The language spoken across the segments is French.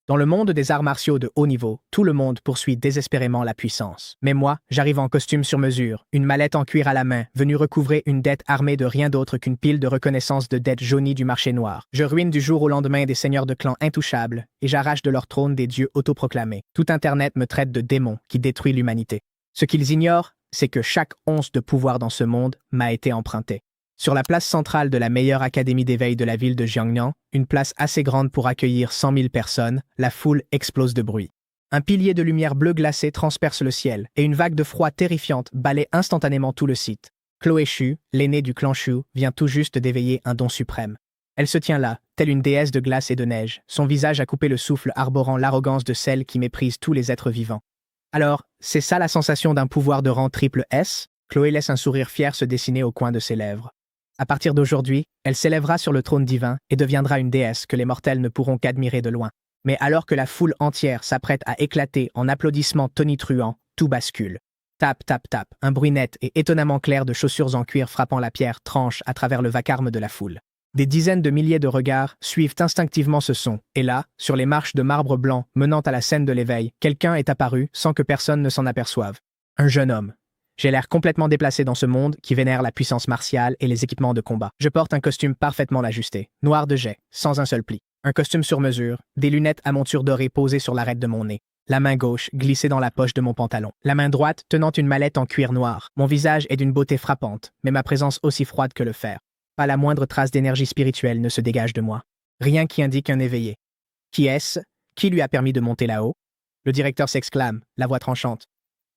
Dans le monde des arts martiaux de haut niveau, tout le monde poursuit désespérément la puissance. Mais moi, j'arrive en costume sur mesure, une mallette en cuir à la main, venue recouvrer une dette armée de rien d'autre qu'une pile de reconnaissance de dettes jaunies du marché noir. Je ruine du jour au lendemain des seigneurs de clans intouchables, et j'arrache de leur trône des dieux autoproclamés. Tout Internet me traite de démon qui détruit l'humanité. Ce qu'ils ignorent, c'est que chaque once de pouvoir dans ce monde m'a été empruntée. Sur la place centrale de la meilleure académie d'éveil de la ville de Jiangnan, une place assez grande pour accueillir 100 000 personnes, la foule explose de bruit. Un pilier de lumière bleue glacée transperce le ciel, et une vague de froid terrifiante balaie instantanément tout le site. Chloé Shu, l'aînée du clan Shu, vient tout juste d'éveiller un don suprême. Elle se tient là, telle une déesse de glace et de neige, son visage a coupé le souffle arborant l'arrogance de celle qui méprise tous les êtres vivants. Alors, c'est ça la sensation d'un pouvoir de rang triple S? Chloé laisse un sourire fier se dessiner au coin de ses lèvres. À partir d'aujourd'hui, elle s'élèvera sur le trône divin et deviendra une déesse que les mortels ne pourront qu'admirer de loin. Mais alors que la foule entière s'apprête à éclater en applaudissements tonitruants, tout bascule. Tap, tap, tap, un bruit net et étonnamment clair de chaussures en cuir frappant la pierre tranche à travers le vacarme de la foule. Des dizaines de milliers de regards suivent instinctivement ce son, et là, sur les marches de marbre blanc menant à la scène de l'éveil, quelqu'un est apparu sans que personne ne s'en aperçoive. Un jeune homme. J'ai l'air complètement déplacé dans ce monde qui vénère la puissance martiale et les équipements de combat. Je porte un costume parfaitement ajusté, noir de jet, sans un seul pli. Un costume sur mesure, des lunettes à monture dorée posées sur l'arête de mon nez. La main gauche glissée dans la poche de mon pantalon. La main droite tenant une mallette en cuir noir. Mon visage est d'une beauté frappante, mais ma présence aussi froide que le fer. Pas la moindre trace d'énergie spirituelle ne se dégage de moi. Rien qui indique un éveillé. Qui est-ce? Qui lui a permis de monter là-haut? Le directeur s'exclame, la voix tranchante.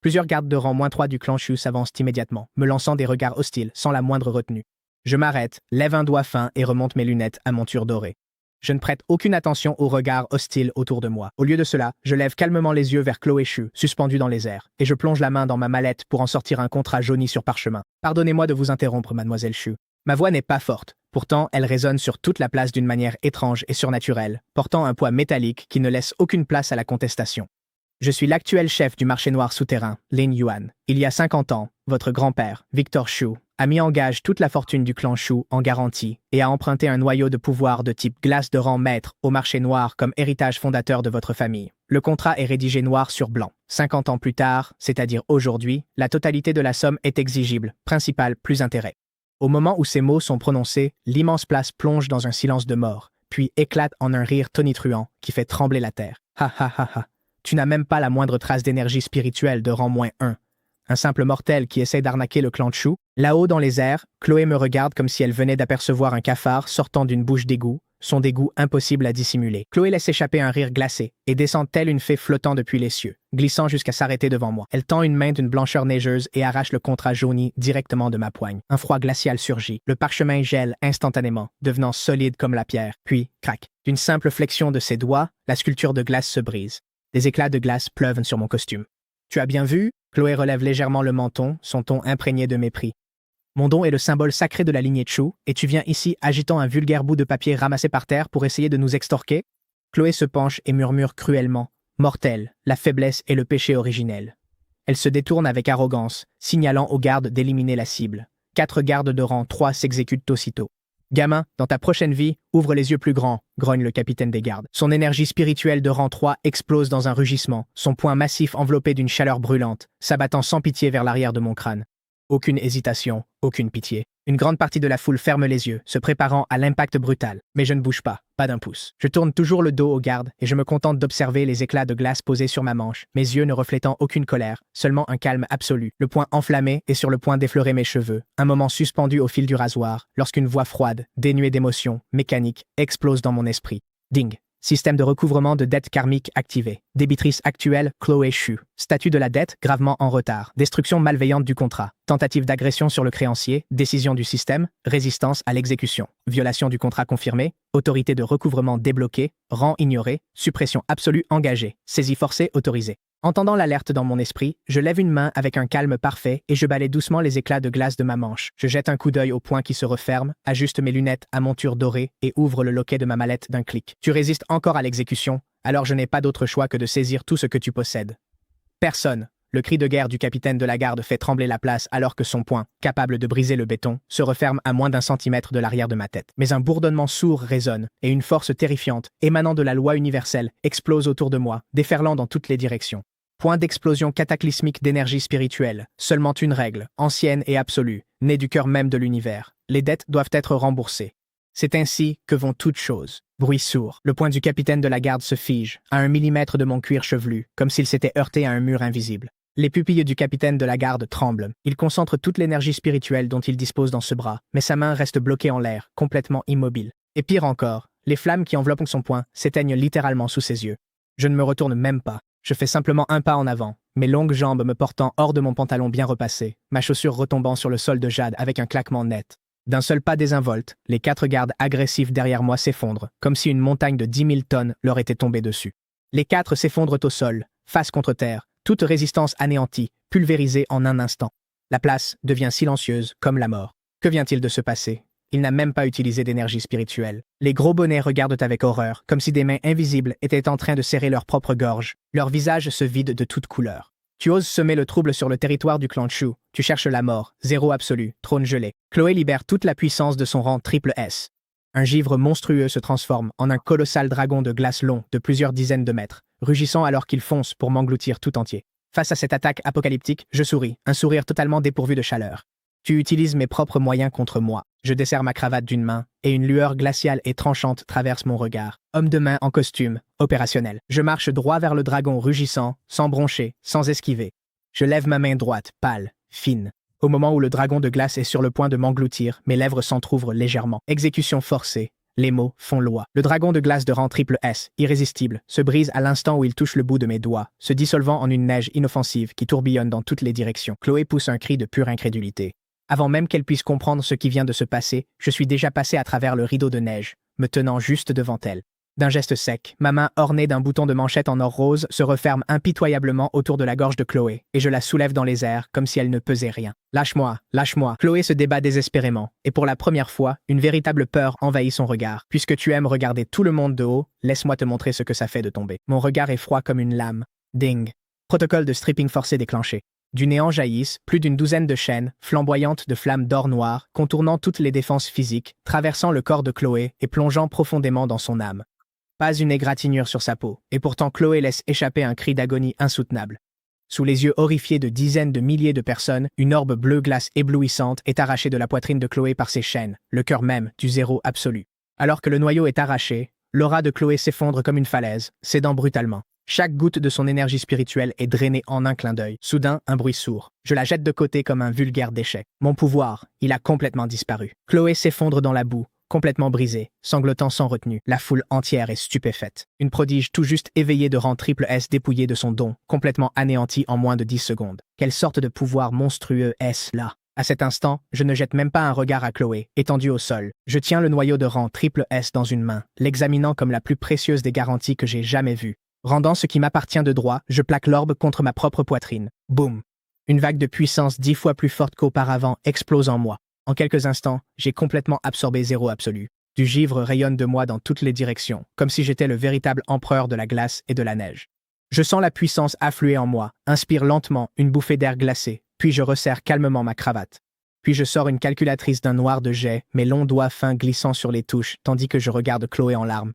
Plusieurs gardes de rang -3 du clan Shu s'avancent immédiatement, me lançant des regards hostiles, sans la moindre retenue. Je m'arrête, lève un doigt fin et remonte mes lunettes à monture dorée. Je ne prête aucune attention aux regards hostiles autour de moi. Au lieu de cela, je lève calmement les yeux vers Chloé Shu, suspendue dans les airs, et je plonge la main dans ma mallette pour en sortir un contrat jauni sur parchemin. Pardonnez-moi de vous interrompre, mademoiselle Shu. Ma voix n'est pas forte. Pourtant, elle résonne sur toute la place d'une manière étrange et surnaturelle, portant un poids métallique qui ne laisse aucune place à la contestation. Je suis l'actuel chef du marché noir souterrain, Lin Yuan. Il y a 50 ans, votre grand-père, Victor Shu, a mis en gage toute la fortune du clan Shu en garantie et a emprunté un noyau de pouvoir de type glace de rang maître au marché noir comme héritage fondateur de votre famille. Le contrat est rédigé noir sur blanc. 50 ans plus tard, c'est-à-dire aujourd'hui, la totalité de la somme est exigible, principal plus intérêt. Au moment où ces mots sont prononcés, l'immense place plonge dans un silence de mort, puis éclate en un rire tonitruant qui fait trembler la terre. Ha ha ha ha. Tu n'as même pas la moindre trace d'énergie spirituelle de rang -1. Un simple mortel qui essaie d'arnaquer le clan Shu. Là-haut dans les airs, Chloé me regarde comme si elle venait d'apercevoir un cafard sortant d'une bouche d'égout, son dégoût impossible à dissimuler. Chloé laisse échapper un rire glacé et descend telle une fée flottant depuis les cieux, glissant jusqu'à s'arrêter devant moi. Elle tend une main d'une blancheur neigeuse et arrache le contrat jauni directement de ma poigne. Un froid glacial surgit. Le parchemin gèle instantanément, devenant solide comme la pierre. Puis, crac. D'une simple flexion de ses doigts, la sculpture de glace se brise. Des éclats de glace pleuvent sur mon costume. Tu as bien vu? Chloé relève légèrement le menton, son ton imprégné de mépris. Mon don est le symbole sacré de la lignée Shu, et tu viens ici agitant un vulgaire bout de papier ramassé par terre pour essayer de nous extorquer? Chloé se penche et murmure cruellement. Mortel, la faiblesse est le péché originel. Elle se détourne avec arrogance, signalant aux gardes d'éliminer la cible. 4 gardes de rang 3 s'exécutent aussitôt. Gamin, dans ta prochaine vie, ouvre les yeux plus grands, grogne le capitaine des gardes. Son énergie spirituelle de rang 3 explose dans un rugissement, son poing massif enveloppé d'une chaleur brûlante, s'abattant sans pitié vers l'arrière de mon crâne. Aucune hésitation, aucune pitié. Une grande partie de la foule ferme les yeux, se préparant à l'impact brutal. Mais je ne bouge pas d'un pouce. Je tourne toujours le dos aux gardes et je me contente d'observer les éclats de glace posés sur ma manche, mes yeux ne reflétant aucune colère, seulement un calme absolu. Le poing enflammé et sur le point d'effleurer mes cheveux, un moment suspendu au fil du rasoir, lorsqu'une voix froide, dénuée d'émotion, mécanique, explose dans mon esprit. Ding. Système de recouvrement de dette karmique activé. Débitrice actuelle, Chloé Shu. Statut de la dette, gravement en retard. Destruction malveillante du contrat. Tentative d'agression sur le créancier. Décision du système. Résistance à l'exécution. Violation du contrat confirmée. Autorité de recouvrement débloquée. Rang ignoré. Suppression absolue engagée. Saisie forcée autorisée. Entendant l'alerte dans mon esprit, je lève une main avec un calme parfait et je balaie doucement les éclats de glace de ma manche. Je jette un coup d'œil au poing qui se referme, ajuste mes lunettes à monture dorée et ouvre le loquet de ma mallette d'un clic. Tu résistes encore à l'exécution, alors je n'ai pas d'autre choix que de saisir tout ce que tu possèdes. Personne, Le cri de guerre du capitaine de la garde fait trembler la place alors que son poing, capable de briser le béton, se referme à moins d'1 centimètre de l'arrière de ma tête. Mais un bourdonnement sourd résonne, et une force terrifiante, émanant de la loi universelle, explose autour de moi, déferlant dans toutes les directions. Point d'explosion cataclysmique d'énergie spirituelle, seulement une règle, ancienne et absolue, née du cœur même de l'univers. Les dettes doivent être remboursées. C'est ainsi que vont toutes choses. Bruit sourd. Le poing du capitaine de la garde se fige, à 1 millimètre de mon cuir chevelu, comme s'il s'était heurté à un mur invisible. Les pupilles du capitaine de la garde tremblent. Il concentre toute l'énergie spirituelle dont il dispose dans ce bras, mais sa main reste bloquée en l'air, complètement immobile. Et pire encore, les flammes qui enveloppent son poing s'éteignent littéralement sous ses yeux. Je ne me retourne même pas. Je fais simplement un pas en avant, mes longues jambes me portant hors de mon pantalon bien repassé, ma chaussure retombant sur le sol de jade avec un claquement net. D'un seul pas désinvolte, les 4 gardes agressifs derrière moi s'effondrent, comme si une montagne de 10 000 tonnes leur était tombée dessus. Les 4 s'effondrent au sol, face contre terre, toute résistance anéantie, pulvérisée en un instant. La place devient silencieuse comme la mort. Que vient-il de se passer? Il n'a même pas utilisé d'énergie spirituelle. Les gros bonnets regardent avec horreur, comme si des mains invisibles étaient en train de serrer leur propre gorge. Leurs visages se vident de toute couleur. Tu oses semer le trouble sur le territoire du clan Chu. Tu cherches la mort, zéro absolu, trône gelé. Chloé libère toute la puissance de son rang triple S. Un givre monstrueux se transforme en un colossal dragon de glace long de plusieurs dizaines de mètres, rugissant alors qu'il fonce pour m'engloutir tout entier. Face à cette attaque apocalyptique, je souris, un sourire totalement dépourvu de chaleur. Tu utilises mes propres moyens contre moi. Je desserre ma cravate d'une main, et une lueur glaciale et tranchante traverse mon regard. Homme de main en costume, opérationnel. Je marche droit vers le dragon rugissant, sans broncher, sans esquiver. Je lève ma main droite, pâle, fine. Au moment où le dragon de glace est sur le point de m'engloutir, mes lèvres s'entr'ouvrent légèrement. Exécution forcée. Les mots font loi. Le dragon de glace de rang triple S, irrésistible, se brise à l'instant où il touche le bout de mes doigts, se dissolvant en une neige inoffensive qui tourbillonne dans toutes les directions. Chloé pousse un cri de pure incrédulité. Avant même qu'elle puisse comprendre ce qui vient de se passer, je suis déjà passé à travers le rideau de neige, me tenant juste devant elle. D'un geste sec, ma main ornée d'un bouton de manchette en or rose se referme impitoyablement autour de la gorge de Chloé, et je la soulève dans les airs comme si elle ne pesait rien. Lâche-moi, lâche-moi. Chloé se débat désespérément, et pour la première fois, une véritable peur envahit son regard. Puisque tu aimes regarder tout le monde de haut, laisse-moi te montrer ce que ça fait de tomber. Mon regard est froid comme une lame. Ding. Protocole de stripping forcé déclenché. Du néant jaillissent plus d'une douzaine de chaînes, flamboyantes de flammes d'or noir, contournant toutes les défenses physiques, traversant le corps de Chloé et plongeant profondément dans son âme. Pas une égratignure sur sa peau, et pourtant Chloé laisse échapper un cri d'agonie insoutenable. Sous les yeux horrifiés de dizaines de milliers de personnes, une orbe bleue glace éblouissante est arrachée de la poitrine de Chloé par ses chaînes, le cœur même du zéro absolu. Alors que le noyau est arraché, l'aura de Chloé s'effondre comme une falaise, cédant brutalement. Chaque goutte de son énergie spirituelle est drainée en un clin d'œil. Soudain, un bruit sourd. Je la jette de côté comme un vulgaire déchet. Mon pouvoir, il a complètement disparu. Chloé s'effondre dans la boue, complètement brisée, sanglotant sans retenue. La foule entière est stupéfaite. Une prodige tout juste éveillée de rang triple S dépouillée de son don, complètement anéantie en moins de 10 secondes. Quelle sorte de pouvoir monstrueux est-ce là? À cet instant, je ne jette même pas un regard à Chloé, étendue au sol. Je tiens le noyau de rang triple S dans une main, l'examinant comme la plus précieuse des garanties que j'ai jamais vues. Rendant ce qui m'appartient de droit, je plaque l'orbe contre ma propre poitrine. Boum! Une vague de puissance 10 fois plus forte qu'auparavant explose en moi. En quelques instants, j'ai complètement absorbé zéro absolu. Du givre rayonne de moi dans toutes les directions, comme si j'étais le véritable empereur de la glace et de la neige. Je sens la puissance affluer en moi, inspire lentement une bouffée d'air glacé, puis je resserre calmement ma cravate. Puis je sors une calculatrice d'un noir de jet, mes longs doigts fins glissant sur les touches, tandis que je regarde Chloé en larmes.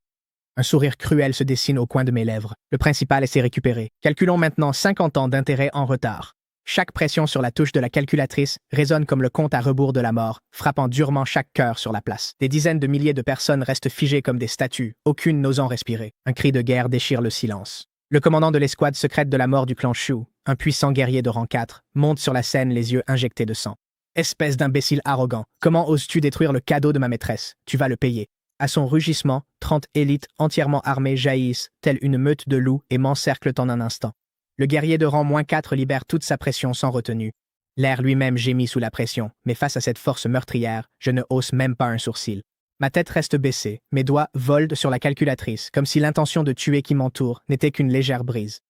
Un sourire cruel se dessine au coin de mes lèvres. Le principal s'est récupéré. Calculons maintenant 50 ans d'intérêt en retard. Chaque pression sur la touche de la calculatrice résonne comme le compte à rebours de la mort, frappant durement chaque cœur sur la place. Des dizaines de milliers de personnes restent figées comme des statues, aucune n'osant respirer. Un cri de guerre déchire le silence. Le commandant de l'escouade secrète de la mort du clan Chu, un puissant guerrier de rang 4, monte sur la scène les yeux injectés de sang. Espèce d'imbécile arrogant, comment oses-tu détruire le cadeau de ma maîtresse? Tu vas le payer. À son rugissement, 30 élites entièrement armées jaillissent, telles une meute de loups, et m'encerclent en un instant. Le guerrier de rang -4 libère toute sa pression sans retenue. L'air lui-même gémit sous la pression, mais face à cette force meurtrière, je ne hausse même pas un sourcil. Ma tête reste baissée, mes doigts volent sur la calculatrice, comme si l'intention de tuer qui m'entoure n'était qu'une légère brise.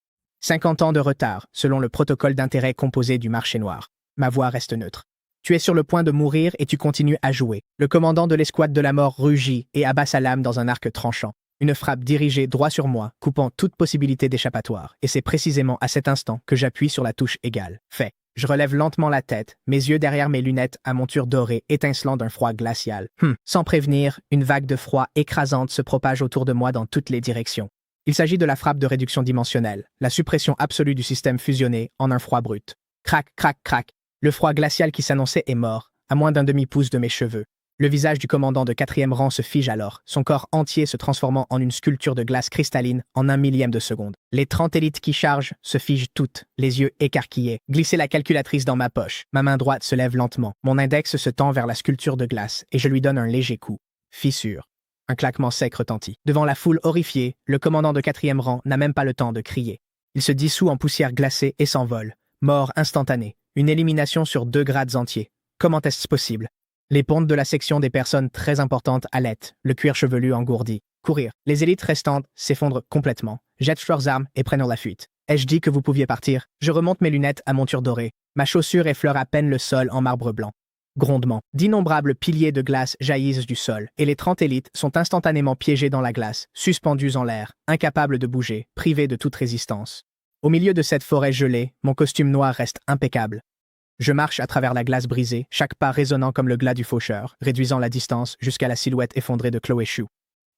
50 ans de retard, selon le protocole d'intérêt composé du marché noir. Ma voix reste neutre. Tu es sur le point de mourir et tu continues à jouer. Le commandant de l'escouade de la mort rugit et abat sa lame dans un arc tranchant. Une frappe dirigée droit sur moi, coupant toute possibilité d'échappatoire, et c'est précisément à cet instant que j'appuie sur la touche égale. Fait. Je relève lentement la tête, mes yeux derrière mes lunettes à monture dorée étincelant d'un froid glacial. Sans prévenir, une vague de froid écrasante se propage autour de moi dans toutes les directions. Il s'agit de la frappe de réduction dimensionnelle, la suppression absolue du système fusionné en un froid brut. Crac, crac, crac. Le froid glacial qui s'annonçait est mort, à moins d'un demi-pouce de mes cheveux. Le visage du commandant de 4e rang se fige alors, son corps entier se transformant en une sculpture de glace cristalline en un millième de seconde. Les 30 élites qui chargent se figent toutes, les yeux écarquillés. Glisser la calculatrice dans ma poche. Ma main droite se lève lentement. Mon index se tend vers la sculpture de glace et je lui donne un léger coup. Fissure. Un claquement sec retentit. Devant la foule horrifiée, le commandant de 4e rang n'a même pas le temps de crier. Il se dissout en poussière glacée et s'envole. Mort instantanée. Une élimination sur 2 grades entiers. Comment est-ce possible? Les pontes de la section des personnes très importantes halètent, le cuir chevelu engourdi. Courir. Les élites restantes s'effondrent complètement, jettent leurs armes et prennent la fuite. Ai-je dit que vous pouviez partir? Je remonte mes lunettes à monture dorée. Ma chaussure effleure à peine le sol en marbre blanc. Grondement. D'innombrables piliers de glace jaillissent du sol, et les 30 élites sont instantanément piégées dans la glace, suspendues en l'air, incapables de bouger, privées de toute résistance. Au milieu de cette forêt gelée, mon costume noir reste impeccable. Je marche à travers la glace brisée, chaque pas résonnant comme le glas du faucheur, réduisant la distance jusqu'à la silhouette effondrée de Chloé Shu.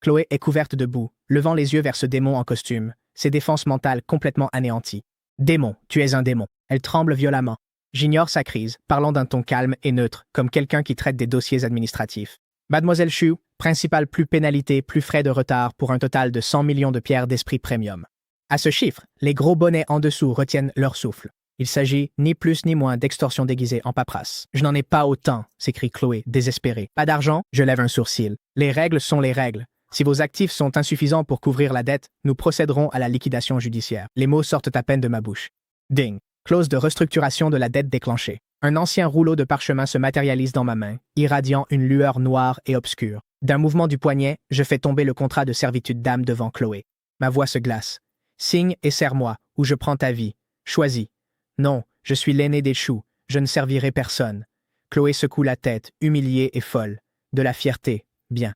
Chloé est couverte de boue, levant les yeux vers ce démon en costume, ses défenses mentales complètement anéanties. Démon, tu es un démon. Elle tremble violemment. J'ignore sa crise, parlant d'un ton calme et neutre, comme quelqu'un qui traite des dossiers administratifs. Mademoiselle Shu, principale plus pénalité, plus frais de retard pour un total de 100 millions de pierres d'esprit premium. À ce chiffre, les gros bonnets en dessous retiennent leur souffle. Il s'agit ni plus ni moins d'extorsion déguisée en paperasse. Je n'en ai pas autant, s'écrie Chloé, désespérée. Pas d'argent? Je lève un sourcil. Les règles sont les règles. Si vos actifs sont insuffisants pour couvrir la dette, nous procéderons à la liquidation judiciaire. Les mots sortent à peine de ma bouche. Ding. Clause de restructuration de la dette déclenchée. Un ancien rouleau de parchemin se matérialise dans ma main, irradiant une lueur noire et obscure. D'un mouvement du poignet, je fais tomber le contrat de servitude d'âme devant Chloé. Ma voix se glace. Signe et serre-moi, ou je prends ta vie. Choisis. Non, je suis l'aîné des choux, je ne servirai personne. Chloé secoue la tête, humiliée et folle. De la fierté, bien.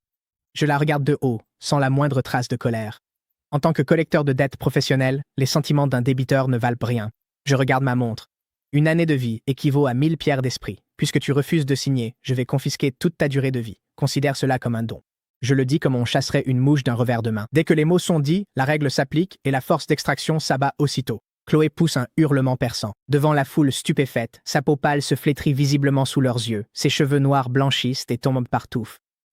Je la regarde de haut, sans la moindre trace de colère. En tant que collecteur de dettes professionnelles, les sentiments d'un débiteur ne valent rien. Je regarde ma montre. Une année de vie équivaut à 1000 pierres d'esprit. Puisque tu refuses de signer, je vais confisquer toute ta durée de vie. Considère cela comme un don. Je le dis comme on chasserait une mouche d'un revers de main. Dès que les mots sont dits, la règle s'applique et la force d'extraction s'abat aussitôt. Chloé pousse un hurlement perçant. Devant la foule stupéfaite, sa peau pâle se flétrit visiblement sous leurs yeux, ses cheveux noirs blanchissent et tombent partout.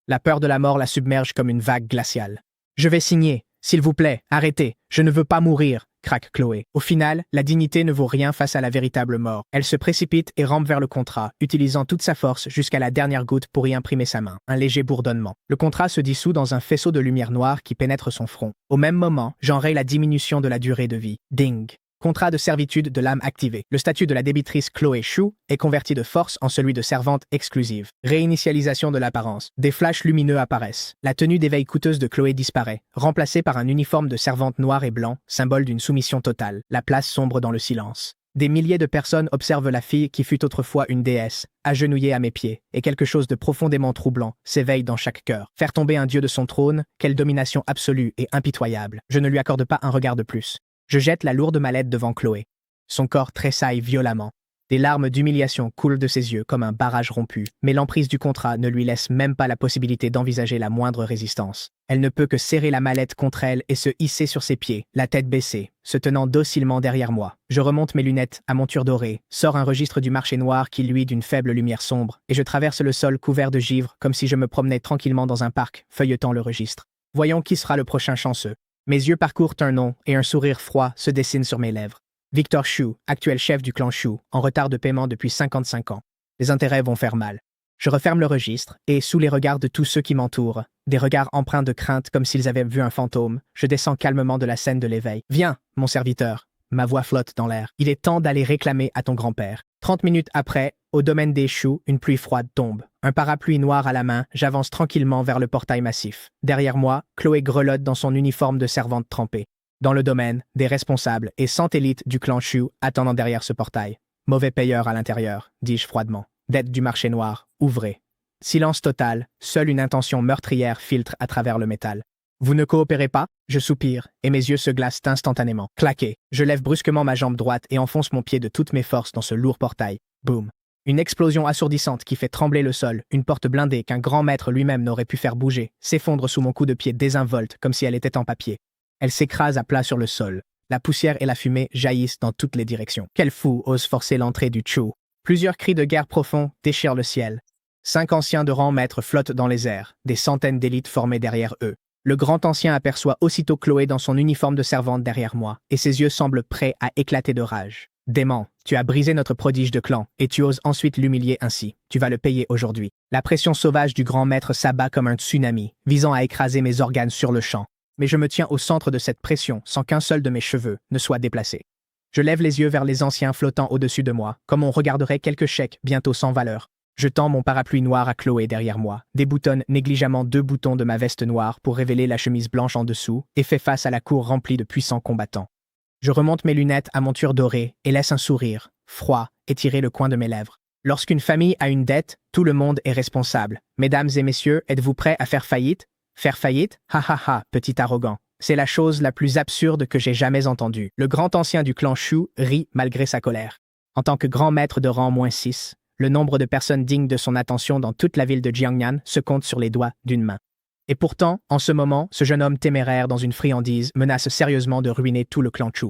La peur de la mort la submerge comme une vague glaciale. « Je vais signer. S'il vous plaît, arrêtez. Je ne veux pas mourir. » craque Chloé. Au final, la dignité ne vaut rien face à la véritable mort. Elle se précipite et rampe vers le contrat, utilisant toute sa force jusqu'à la dernière goutte pour y imprimer sa main. Un léger bourdonnement. Le contrat se dissout dans un faisceau de lumière noire qui pénètre son front. Au même moment, j'enraye la diminution de la durée de vie. Ding. Contrat de servitude de l'âme activé. Le statut de la débitrice Chloé Shu est converti de force en celui de servante exclusive. Réinitialisation de l'apparence. Des flashs lumineux apparaissent. La tenue d'éveil coûteuse de Chloé disparaît, remplacée par un uniforme de servante noir et blanc, symbole d'une soumission totale. La place sombre dans le silence. Des milliers de personnes observent la fille qui fut autrefois une déesse, agenouillée à mes pieds, et quelque chose de profondément troublant s'éveille dans chaque cœur. Faire tomber un dieu de son trône, quelle domination absolue et impitoyable. Je ne lui accorde pas un regard de plus. Je jette la lourde mallette devant Chloé. Son corps tressaille violemment. Des larmes d'humiliation coulent de ses yeux comme un barrage rompu, mais l'emprise du contrat ne lui laisse même pas la possibilité d'envisager la moindre résistance. Elle ne peut que serrer la mallette contre elle et se hisser sur ses pieds, la tête baissée, se tenant docilement derrière moi. Je remonte mes lunettes à monture dorée, sors un registre du marché noir qui luit d'une faible lumière sombre, et je traverse le sol couvert de givre comme si je me promenais tranquillement dans un parc, feuilletant le registre. Voyons qui sera le prochain chanceux. Mes yeux parcourent un nom et un sourire froid se dessine sur mes lèvres. Victor Shu, actuel chef du clan Shu, en retard de paiement depuis 55 ans. Les intérêts vont faire mal. Je referme le registre et, sous les regards de tous ceux qui m'entourent, des regards empreints de crainte comme s'ils avaient vu un fantôme, je descends calmement de la scène de l'éveil. « Viens, mon serviteur !» Ma voix flotte dans l'air. « Il est temps d'aller réclamer à ton grand-père. » 30 minutes après, au domaine des Shu, une pluie froide tombe. Un parapluie noir à la main, j'avance tranquillement vers le portail massif. Derrière moi, Chloé grelotte dans son uniforme de servante trempée. Dans le domaine, des responsables et 100 élites du clan Shu attendant derrière ce portail. Mauvais payeur à l'intérieur, dis-je froidement. Dette du marché noir, ouvrez. Silence total, seule une intention meurtrière filtre à travers le métal. Vous ne coopérez pas? Je soupire, et mes yeux se glacent instantanément. Claqué, je lève brusquement ma jambe droite et enfonce mon pied de toutes mes forces dans ce lourd portail. Boum. Une explosion assourdissante qui fait trembler le sol, une porte blindée qu'un grand maître lui-même n'aurait pu faire bouger, s'effondre sous mon coup de pied désinvolte comme si elle était en papier. Elle s'écrase à plat sur le sol. La poussière et la fumée jaillissent dans toutes les directions. Quel fou ose forcer l'entrée du Chu? Plusieurs cris de guerre profonds déchirent le ciel. 5 anciens de rang maître flottent dans les airs, des centaines d'élites formées derrière eux. Le grand ancien aperçoit aussitôt Chloé dans son uniforme de servante derrière moi, et ses yeux semblent prêts à éclater de rage. Dément, tu as brisé notre prodige de clan, et tu oses ensuite l'humilier ainsi. Tu vas le payer aujourd'hui. La pression sauvage du grand maître s'abat comme un tsunami, visant à écraser mes organes sur le champ. Mais je me tiens au centre de cette pression sans qu'un seul de mes cheveux ne soit déplacé. Je lève les yeux vers les anciens flottant au-dessus de moi, comme on regarderait quelques chèques bientôt sans valeur. Je tends mon parapluie noir à Chloé derrière moi, déboutonne négligemment 2 boutons de ma veste noire pour révéler la chemise blanche en dessous et fais face à la cour remplie de puissants combattants. Je remonte mes lunettes à monture dorée et laisse un sourire, froid, étirer le coin de mes lèvres. Lorsqu'une famille a une dette, tout le monde est responsable. Mesdames et messieurs, êtes-vous prêts à faire faillite? Faire faillite? Ha ha ha, petit arrogant. C'est la chose la plus absurde que j'ai jamais entendue. Le grand ancien du clan Shu rit malgré sa colère. En tant que grand maître de rang -6, le nombre de personnes dignes de son attention dans toute la ville de Jiangnan se compte sur les doigts d'une main. Et pourtant, en ce moment, ce jeune homme téméraire dans une friandise menace sérieusement de ruiner tout le clan Chu.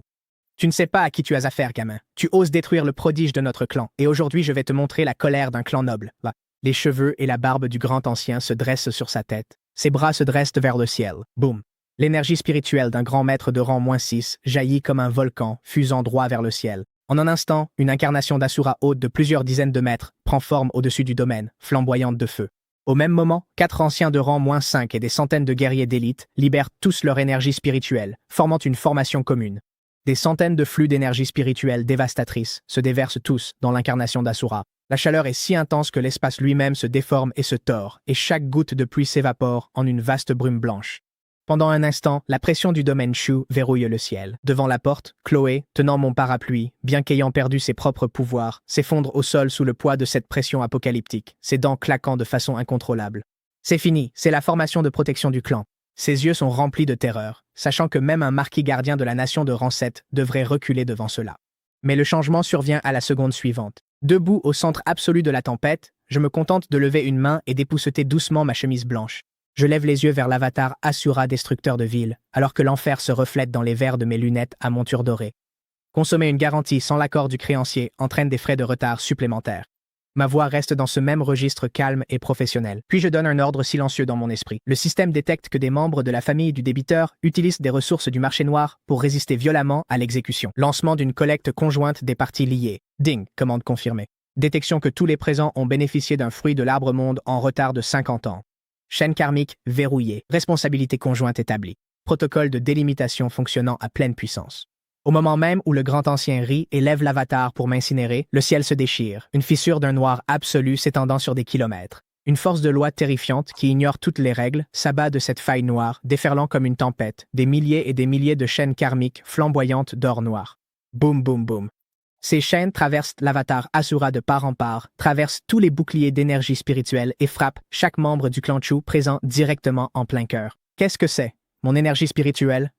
Tu ne sais pas à qui tu as affaire, gamin. Tu oses détruire le prodige de notre clan, et aujourd'hui je vais te montrer la colère d'un clan noble. Va. Les cheveux et la barbe du grand ancien se dressent sur sa tête. Ses bras se dressent vers le ciel. Boum. L'énergie spirituelle d'un grand maître de rang -6 jaillit comme un volcan, fusant droit vers le ciel. En un instant, une incarnation d'Asura haute de plusieurs dizaines de mètres prend forme au-dessus du domaine, flamboyante de feu. Au même moment, 4 anciens de rang -5 et des centaines de guerriers d'élite libèrent tous leur énergie spirituelle, formant une formation commune. Des centaines de flux d'énergie spirituelle dévastatrice se déversent tous dans l'incarnation d'Asura. La chaleur est si intense que l'espace lui-même se déforme et se tord, et chaque goutte de pluie s'évapore en une vaste brume blanche. Pendant un instant, la pression du domaine Shu verrouille le ciel. Devant la porte, Chloé, tenant mon parapluie, bien qu'ayant perdu ses propres pouvoirs, s'effondre au sol sous le poids de cette pression apocalyptique, ses dents claquant de façon incontrôlable. C'est fini, c'est la formation de protection du clan. Ses yeux sont remplis de terreur, sachant que même un marquis gardien de la nation de rang 7 devrait reculer devant cela. Mais le changement survient à la seconde suivante. Debout au centre absolu de la tempête, je me contente de lever une main et d'épousseter doucement ma chemise blanche. Je lève les yeux vers l'avatar Asura destructeur de ville, alors que l'enfer se reflète dans les verres de mes lunettes à monture dorée. Consommer une garantie sans l'accord du créancier entraîne des frais de retard supplémentaires. Ma voix reste dans ce même registre calme et professionnel. Puis je donne un ordre silencieux dans mon esprit. Le système détecte que des membres de la famille du débiteur utilisent des ressources du marché noir pour résister violemment à l'exécution. Lancement d'une collecte conjointe des parties liées. Ding, commande confirmée. Détection que tous les présents ont bénéficié d'un fruit de l'arbre monde en retard de 50 ans. Chaîne karmique verrouillée. Responsabilité conjointe établie. Protocole de délimitation fonctionnant à pleine puissance. Au moment même où le grand ancien rit et lève l'avatar pour m'incinérer, le ciel se déchire, une fissure d'un noir absolu s'étendant sur des kilomètres. Une force de loi terrifiante qui ignore toutes les règles s'abat de cette faille noire, déferlant comme une tempête, des milliers et des milliers de chaînes karmiques flamboyantes d'or noir. Boum boum boum. Ces chaînes traversent l'avatar Asura de part en part, traversent tous les boucliers d'énergie spirituelle et frappent chaque membre du clan Chu présent directement en plein cœur. Qu'est-ce que c'est? Mon énergie spirituelle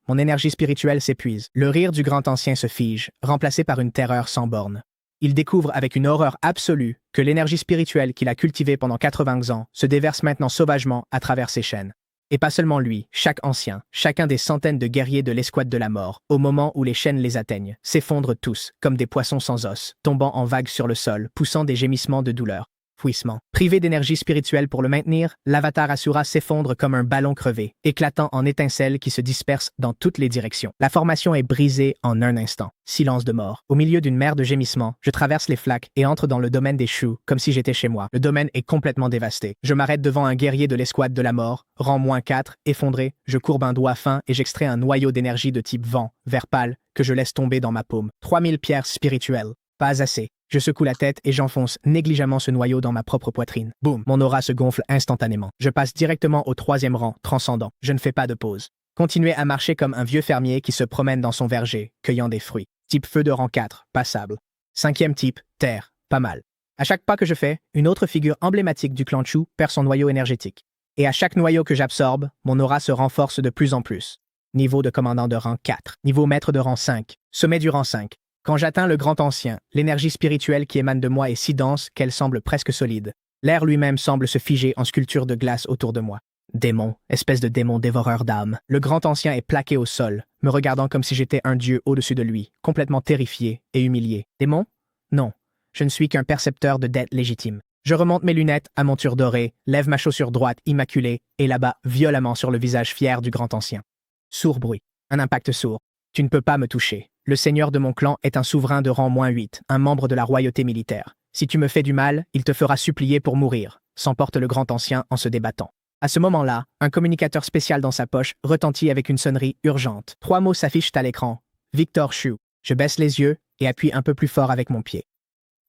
s'épuise. Le rire du grand ancien se fige, remplacé par une terreur sans borne. Il découvre avec une horreur absolue que l'énergie spirituelle qu'il a cultivée pendant 80 ans se déverse maintenant sauvagement à travers ses chaînes. Et pas seulement lui, chaque ancien, chacun des centaines de guerriers de l'escouade de la mort, au moment où les chaînes les atteignent, s'effondrent tous, comme des poissons sans os, tombant en vagues sur le sol, poussant des gémissements de douleur. Fouissement. Privé d'énergie spirituelle pour le maintenir, l'avatar Asura s'effondre comme un ballon crevé, éclatant en étincelles qui se dispersent dans toutes les directions. La formation est brisée en un instant. Silence de mort. Au milieu d'une mer de gémissements, je traverse les flaques et entre dans le domaine des Shu, comme si j'étais chez moi. Le domaine est complètement dévasté. Je m'arrête devant un guerrier de l'escouade de la mort, rang -4, effondré, je courbe un doigt fin et j'extrais un noyau d'énergie de type vent, vert pâle, que je laisse tomber dans ma paume. 3000 pierres spirituelles. Pas assez. Je secoue la tête et j'enfonce négligemment ce noyau dans ma propre poitrine. Boum, mon aura se gonfle instantanément. Je passe directement au 3e rang, transcendant. Je ne fais pas de pause. Continuez à marcher comme un vieux fermier qui se promène dans son verger, cueillant des fruits. Type feu de rang 4, passable. 5e type, terre, pas mal. À chaque pas que je fais, une autre figure emblématique du clan Chu perd son noyau énergétique. Et à chaque noyau que j'absorbe, mon aura se renforce de plus en plus. Niveau de commandant de rang 4. Niveau maître de rang 5. Sommet du rang 5. Quand j'atteins le grand ancien, l'énergie spirituelle qui émane de moi est si dense qu'elle semble presque solide. L'air lui-même semble se figer en sculpture de glace autour de moi. Démon, espèce de démon dévoreur d'âmes. Le grand ancien est plaqué au sol, me regardant comme si j'étais un dieu au-dessus de lui, complètement terrifié et humilié. Démon? Non, je ne suis qu'un percepteur de dette légitime. Je remonte mes lunettes à monture dorée, lève ma chaussure droite immaculée et l'abat violemment sur le visage fier du grand ancien. Sourd bruit. Un impact sourd. Tu ne peux pas me toucher. Le seigneur de mon clan est un souverain de rang -8, un membre de la royauté militaire. Si tu me fais du mal, il te fera supplier pour mourir, s'emporte le grand ancien en se débattant. À ce moment-là, un communicateur spécial dans sa poche retentit avec une sonnerie urgente. 3 mots s'affichent à l'écran. Victor Chu. Je baisse les yeux et appuie un peu plus fort avec mon pied.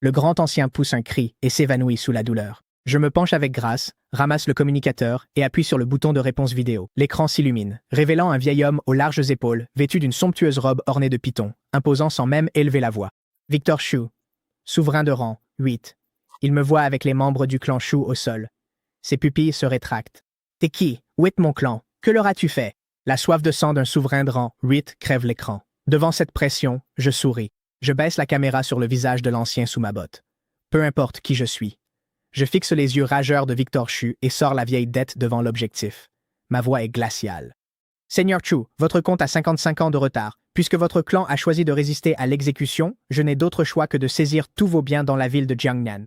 Le grand ancien pousse un cri et s'évanouit sous la douleur. Je me penche avec grâce, ramasse le communicateur et appuie sur le bouton de réponse vidéo. L'écran s'illumine, révélant un vieil homme aux larges épaules, vêtu d'une somptueuse robe ornée de pitons, imposant sans même élever la voix. Victor Chu. Souverain de rang 8. Il me voit avec les membres du clan Chu au sol. Ses pupilles se rétractent. T'es qui? Où est mon clan? Que leur as-tu fait? La soif de sang d'un souverain de rang 8 crève l'écran. Devant cette pression, je souris. Je baisse la caméra sur le visage de l'ancien sous ma botte. Peu importe qui je suis. Je fixe les yeux rageurs de Victor Chu et sors la vieille dette devant l'objectif. Ma voix est glaciale. Seigneur Chu, votre compte a 55 ans de retard. Puisque votre clan a choisi de résister à l'exécution, je n'ai d'autre choix que de saisir tous vos biens dans la ville de Jiangnan.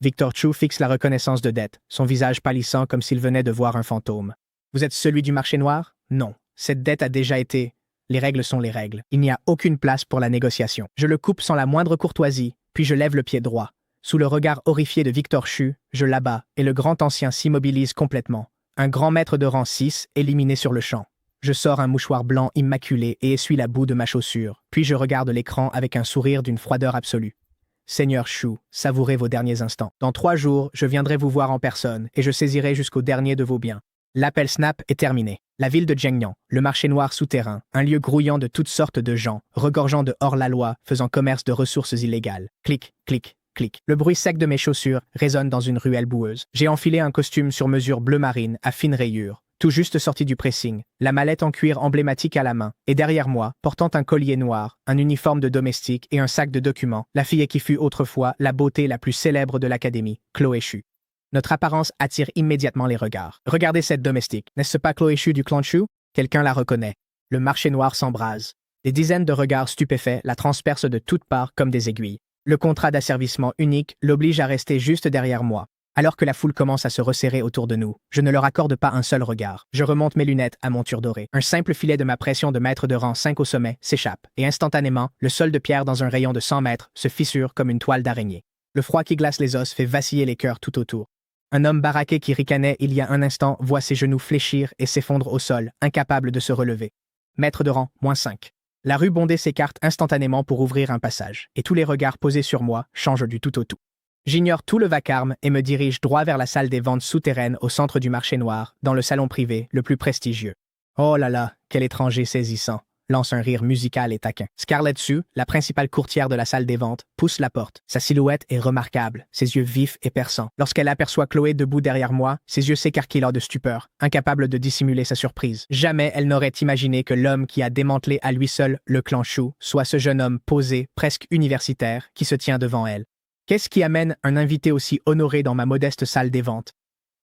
Victor Chu fixe la reconnaissance de dette, son visage pâlissant comme s'il venait de voir un fantôme. Vous êtes celui du marché noir? Non. Cette dette a déjà été... Les règles sont les règles. Il n'y a aucune place pour la négociation. Je le coupe sans la moindre courtoisie, puis je lève le pied droit. Sous le regard horrifié de Victor Chu, je l'abats et le grand ancien s'immobilise complètement. Un grand maître de rang 6 éliminé sur le champ. Je sors un mouchoir blanc immaculé et essuie la boue de ma chaussure, puis je regarde l'écran avec un sourire d'une froideur absolue. Seigneur Chu, savourez vos derniers instants. Dans 3 jours, je viendrai vous voir en personne et je saisirai jusqu'au dernier de vos biens. L'appel Snap est terminé. La ville de Jiangnan, le marché noir souterrain, un lieu grouillant de toutes sortes de gens, regorgeant de hors-la-loi, faisant commerce de ressources illégales. Clic, clic, clic. Le bruit sec de mes chaussures résonne dans une ruelle boueuse. J'ai enfilé un costume sur mesure bleu marine à fines rayures, tout juste sorti du pressing, la mallette en cuir emblématique à la main, et derrière moi, portant un collier noir, un uniforme de domestique et un sac de documents, la fille qui fut autrefois la beauté la plus célèbre de l'académie, Chloé Chu. Notre apparence attire immédiatement les regards. Regardez cette domestique. N'est-ce pas Chloé Chu du clan Chu? Quelqu'un la reconnaît. Le marché noir s'embrase. Des dizaines de regards stupéfaits la transpercent de toutes parts comme des aiguilles. Le contrat d'asservissement unique l'oblige à rester juste derrière moi. Alors que la foule commence à se resserrer autour de nous, je ne leur accorde pas un seul regard. Je remonte mes lunettes à monture dorée. Un simple filet de ma pression de maître de rang 5 au sommet s'échappe, et instantanément, le sol de pierre dans un rayon de 100 mètres se fissure comme une toile d'araignée. Le froid qui glace les os fait vaciller les cœurs tout autour. Un homme baraqué qui ricanait il y a un instant voit ses genoux fléchir et s'effondre au sol, incapable de se relever. Maître de rang, -5. La rue bondée s'écarte instantanément pour ouvrir un passage, et tous les regards posés sur moi changent du tout au tout. J'ignore tout le vacarme et me dirige droit vers la salle des ventes souterraines au centre du marché noir, dans le salon privé le plus prestigieux. Oh là là, quel étranger saisissant, lance un rire musical et taquin. Scarlett Chu, la principale courtière de la salle des ventes, pousse la porte. Sa silhouette est remarquable, ses yeux vifs et perçants. Lorsqu'elle aperçoit Chloé debout derrière moi, ses yeux s'écarquillent de stupeur, incapable de dissimuler sa surprise. Jamais elle n'aurait imaginé que l'homme qui a démantelé à lui seul le clan Chu soit ce jeune homme posé, presque universitaire, qui se tient devant elle. Qu'est-ce qui amène un invité aussi honoré dans ma modeste salle des ventes?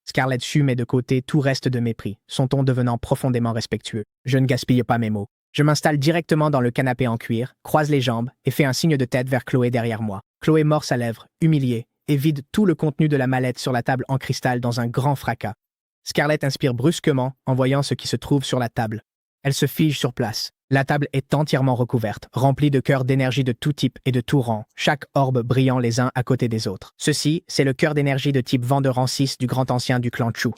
Scarlett Chu met de côté tout reste de mépris, son ton devenant profondément respectueux. Je ne gaspille pas mes mots. Je m'installe directement dans le canapé en cuir, croise les jambes et fais un signe de tête vers Chloé derrière moi. Chloé mord sa lèvre, humiliée, et vide tout le contenu de la mallette sur la table en cristal dans un grand fracas. Scarlett inspire brusquement en voyant ce qui se trouve sur la table. Elle se fige sur place. La table est entièrement recouverte, remplie de cœurs d'énergie de tout type et de tout rang, chaque orbe brillant les uns à côté des autres. Ceci, c'est le cœur d'énergie de type vent de rang 6 du grand ancien du clan Chu.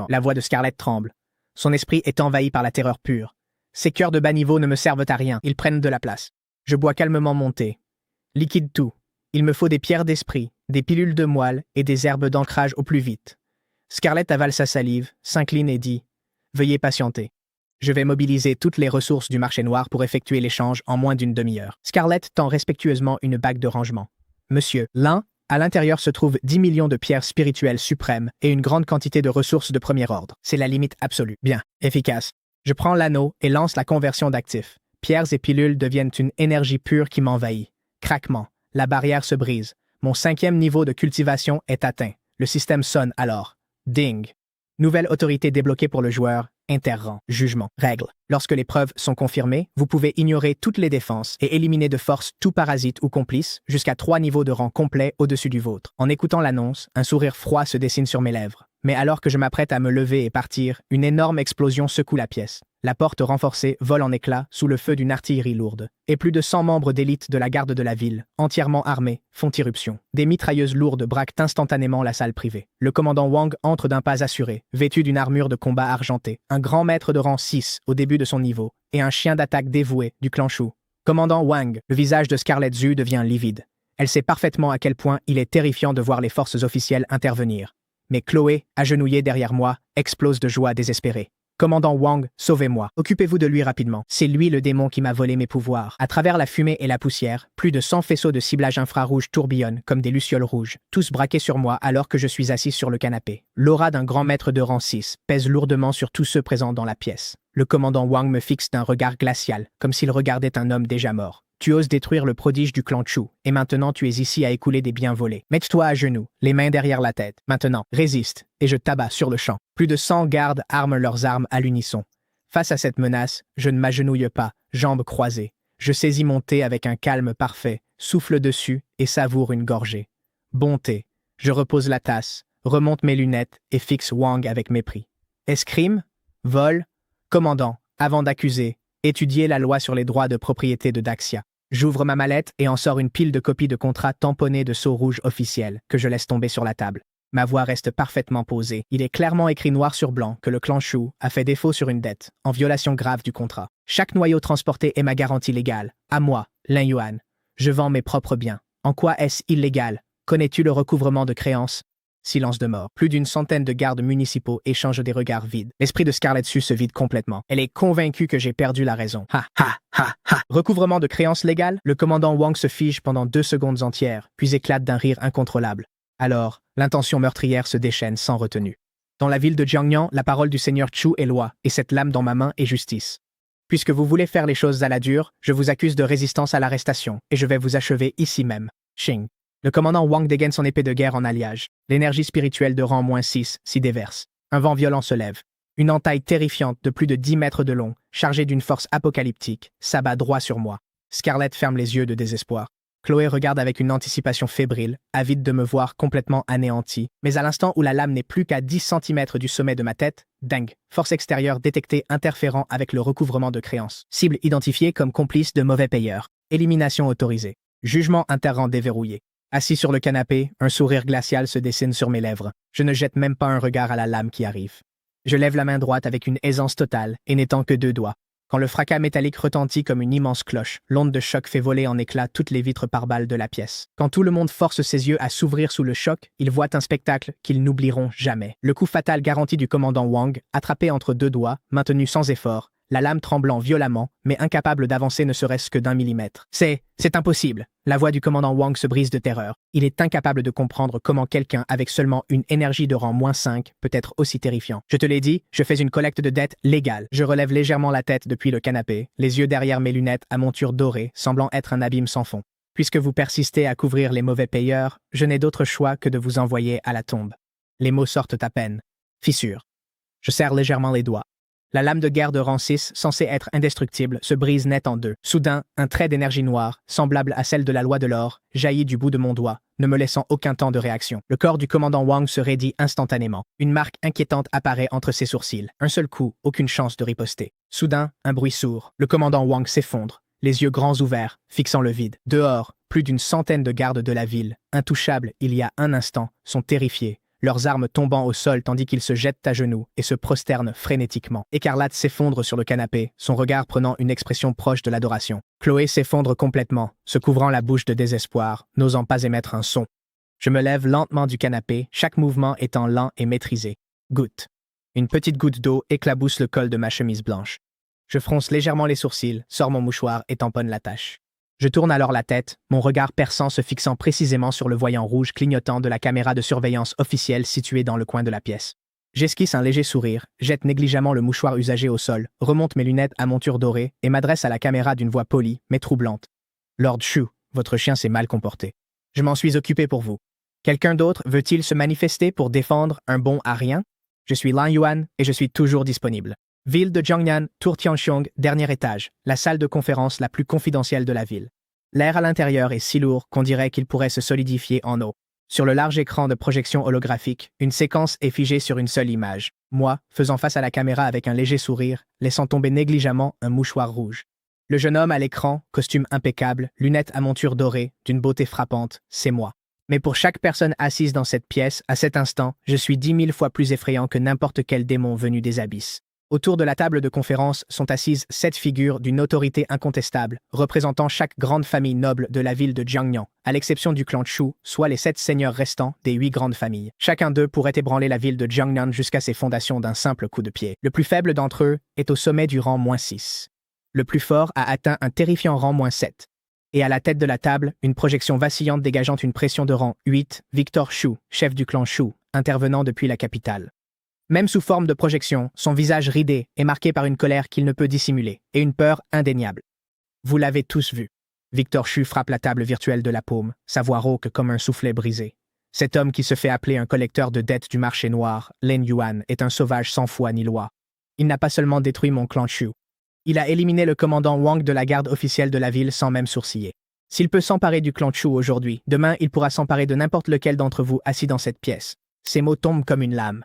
La voix de Scarlett tremble. Son esprit est envahi par la terreur pure. Ces cœurs de bas niveau ne me servent à rien, ils prennent de la place. Je bois calmement mon thé. Liquide tout. Il me faut des pierres d'esprit, des pilules de moelle et des herbes d'ancrage au plus vite. Scarlett avale sa salive, s'incline et dit « Veuillez patienter. Je vais mobiliser toutes les ressources du marché noir pour effectuer l'échange en moins d'une demi-heure. » Scarlett tend respectueusement une bague de rangement. « Monsieur, l'un, À l'intérieur se trouvent 10 millions de pierres spirituelles suprêmes et une grande quantité de ressources de premier ordre. C'est la limite absolue. Bien, efficace. Je prends l'anneau et lance la conversion d'actifs. Pierres et pilules deviennent une énergie pure qui m'envahit. Craquement. La barrière se brise. Mon 5e niveau de cultivation est atteint. Le système sonne alors. Ding. Nouvelle autorité débloquée pour le joueur. Interrang. Jugement. Règle. Lorsque les preuves sont confirmées, vous pouvez ignorer toutes les défenses et éliminer de force tout parasite ou complice jusqu'à 3 niveaux de rang complet au-dessus du vôtre. En écoutant l'annonce, un sourire froid se dessine sur mes lèvres. Mais alors que je m'apprête à me lever et partir, une énorme explosion secoue la pièce. La porte renforcée vole en éclats sous le feu d'une artillerie lourde. Et plus de 100 membres d'élite de la garde de la ville, entièrement armés, font irruption. Des mitrailleuses lourdes braquent instantanément la salle privée. Le commandant Wang entre d'un pas assuré, vêtu d'une armure de combat argentée. Un grand maître de rang 6 au début de son niveau, et un chien d'attaque dévoué du clan Shu. Commandant Wang, le visage de Scarlet Zhu devient livide. Elle sait parfaitement à quel point il est terrifiant de voir les forces officielles intervenir. Mais Chloé, agenouillée derrière moi, explose de joie désespérée. Commandant Wang, sauvez-moi. Occupez-vous de lui rapidement. C'est lui le démon qui m'a volé mes pouvoirs. À travers la fumée et la poussière, plus de 100 faisceaux de ciblage infrarouge tourbillonnent comme des lucioles rouges, tous braqués sur moi alors que je suis assis sur le canapé. L'aura d'un grand maître de rang 6 pèse lourdement sur tous ceux présents dans la pièce. Le commandant Wang me fixe d'un regard glacial, comme s'il regardait un homme déjà mort. Tu oses détruire le prodige du clan Chu, et maintenant tu es ici à écouler des biens volés. Mets-toi à genoux, les mains derrière la tête. Maintenant, résiste, et je t'abats sur le champ. Plus de 100 gardes arment leurs armes à l'unisson. Face à cette menace, je ne m'agenouille pas, jambes croisées. Je saisis mon thé avec un calme parfait, souffle dessus et savoure une gorgée. Bon thé. Je repose la tasse, remonte mes lunettes et fixe Wang avec mépris. Escrime? Vol? Commandant, avant d'accuser, étudiez la loi sur les droits de propriété de Daxia. J'ouvre ma mallette et en sors une pile de copies de contrats tamponnés de sceaux rouges officiels que je laisse tomber sur la table. Ma voix reste parfaitement posée. Il est clairement écrit noir sur blanc que le clan Shu a fait défaut sur une dette, en violation grave du contrat. Chaque noyau transporté est ma garantie légale. À moi, Lin Yuan. Je vends mes propres biens. En quoi est-ce illégal? Connais-tu le recouvrement de créances? Silence de mort. Plus d'une centaine de gardes municipaux échangent des regards vides. L'esprit de Scarlet Zhu se vide complètement. Elle est convaincue que j'ai perdu la raison. Ha, ha, ha, ha. Recouvrement de créances légales? Le commandant Wang se fige pendant 2 secondes entières, puis éclate d'un rire incontrôlable. Alors, l'intention meurtrière se déchaîne sans retenue. Dans la ville de Jiangnan, la parole du seigneur Chu est loi, et cette lame dans ma main est justice. Puisque vous voulez faire les choses à la dure, je vous accuse de résistance à l'arrestation, et je vais vous achever ici même. Xing. Le commandant Wang dégaine son épée de guerre en alliage. L'énergie spirituelle de rang -6 s'y déverse. Un vent violent se lève. Une entaille terrifiante de plus de 10 mètres de long, chargée d'une force apocalyptique, s'abat droit sur moi. Scarlett ferme les yeux de désespoir. Chloé regarde avec une anticipation fébrile, avide de me voir complètement anéanti. Mais à l'instant où la lame n'est plus qu'à 10 cm du sommet de ma tête, dingue, force extérieure détectée interférant avec le recouvrement de créances. Cible identifiée comme complice de mauvais payeurs. Élimination autorisée. Jugement interrang déverrouillé. Assis sur le canapé, un sourire glacial se dessine sur mes lèvres. Je ne jette même pas un regard à la lame qui arrive. Je lève la main droite avec une aisance totale et n'étant que 2 doigts. Quand le fracas métallique retentit comme une immense cloche, l'onde de choc fait voler en éclats toutes les vitres pare-balles de la pièce. Quand tout le monde force ses yeux à s'ouvrir sous le choc, ils voient un spectacle qu'ils n'oublieront jamais. Le coup fatal garanti du commandant Wang, attrapé entre 2 doigts, maintenu sans effort, la lame tremblant violemment, mais incapable d'avancer ne serait-ce que d'1 millimètre. C'est impossible. La voix du commandant Wang se brise de terreur. Il est incapable de comprendre comment quelqu'un avec seulement une énergie de rang -5 peut être aussi terrifiant. Je te l'ai dit, je fais une collecte de dettes légale. Je relève légèrement la tête depuis le canapé, les yeux derrière mes lunettes à monture dorée, semblant être un abîme sans fond. Puisque vous persistez à couvrir les mauvais payeurs, je n'ai d'autre choix que de vous envoyer à la tombe. Les mots sortent à peine. Fissure. Je serre légèrement les doigts. La lame de guerre de rang 6, censée être indestructible, se brise net en 2. Soudain, un trait d'énergie noire, semblable à celle de la loi de l'or, jaillit du bout de mon doigt, ne me laissant aucun temps de réaction. Le corps du commandant Wang se raidit instantanément. Une marque inquiétante apparaît entre ses sourcils. Un seul coup, aucune chance de riposter. Soudain, un bruit sourd. Le commandant Wang s'effondre, les yeux grands ouverts, fixant le vide. Dehors, plus d'une centaine de gardes de la ville, intouchables il y a un instant, sont terrifiés, leurs armes tombant au sol tandis qu'ils se jettent à genoux et se prosternent frénétiquement. Écarlate s'effondre sur le canapé, son regard prenant une expression proche de l'adoration. Chloé s'effondre complètement, se couvrant la bouche de désespoir, n'osant pas émettre un son. Je me lève lentement du canapé, chaque mouvement étant lent et maîtrisé. Goutte. Une petite goutte d'eau éclabousse le col de ma chemise blanche. Je fronce légèrement les sourcils, sors mon mouchoir et tamponne la tache. Je tourne alors la tête, mon regard perçant se fixant précisément sur le voyant rouge clignotant de la caméra de surveillance officielle située dans le coin de la pièce. J'esquisse un léger sourire, jette négligemment le mouchoir usagé au sol, remonte mes lunettes à monture dorée et m'adresse à la caméra d'une voix polie, mais troublante. Lord Shu, votre chien s'est mal comporté. Je m'en suis occupé pour vous. Quelqu'un d'autre veut-il se manifester pour défendre un bon à rien? Je suis Lan Yuan et je suis toujours disponible. Ville de Jiangnan, Tour Tianxiong, dernier étage, la salle de conférence la plus confidentielle de la ville. L'air à l'intérieur est si lourd qu'on dirait qu'il pourrait se solidifier en eau. Sur le large écran de projection holographique, une séquence est figée sur une seule image. Moi, faisant face à la caméra avec un léger sourire, laissant tomber négligemment un mouchoir rouge. Le jeune homme à l'écran, costume impeccable, lunettes à monture dorée, d'une beauté frappante, c'est moi. Mais pour chaque personne assise dans cette pièce, à cet instant, je suis 10 000 fois plus effrayant que n'importe quel démon venu des abysses. Autour de la table de conférence sont assises 7 figures d'une autorité incontestable, représentant chaque grande famille noble de la ville de Jiangnan, à l'exception du clan Chu, soit les 7 seigneurs restants des 8 grandes familles. Chacun d'eux pourrait ébranler la ville de Jiangnan jusqu'à ses fondations d'un simple coup de pied. Le plus faible d'entre eux est au sommet du rang -6. Le plus fort a atteint un terrifiant rang -7. Et à la tête de la table, une projection vacillante dégageant une pression de rang 8, Victor Shu, chef du clan Shu, intervenant depuis la capitale. Même sous forme de projection, son visage ridé est marqué par une colère qu'il ne peut dissimuler, et une peur indéniable. Vous l'avez tous vu. Victor Shu frappe la table virtuelle de la paume, sa voix rauque comme un soufflet brisé. Cet homme qui se fait appeler un collecteur de dettes du marché noir, Lan Yuan, est un sauvage sans foi ni loi. Il n'a pas seulement détruit mon clan Shu. Il a éliminé le commandant Wang de la garde officielle de la ville sans même sourciller. S'il peut s'emparer du clan Chu aujourd'hui, demain il pourra s'emparer de n'importe lequel d'entre vous assis dans cette pièce. Ces mots tombent comme une lame.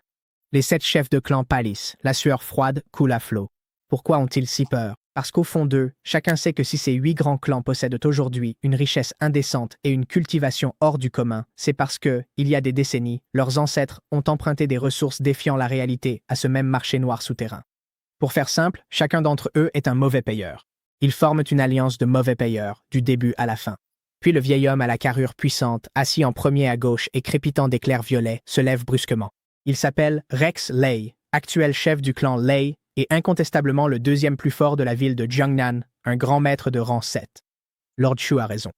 Les 7 chefs de clan pâlissent, la sueur froide coule à flot. Pourquoi ont-ils si peur? Parce qu'au fond d'eux, chacun sait que si ces 8 grands clans possèdent aujourd'hui une richesse indécente et une cultivation hors du commun, c'est parce que, il y a des décennies, leurs ancêtres ont emprunté des ressources défiant la réalité à ce même marché noir souterrain. Pour faire simple, chacun d'entre eux est un mauvais payeur. Ils forment une alliance de mauvais payeurs, du début à la fin. Puis le vieil homme à la carrure puissante, assis en premier à gauche et crépitant d'éclairs violets, se lève brusquement. Il s'appelle Rex Lei, actuel chef du clan Lei et incontestablement le deuxième plus fort de la ville de Jiangnan, un grand maître de rang 7. Lord Shu a raison.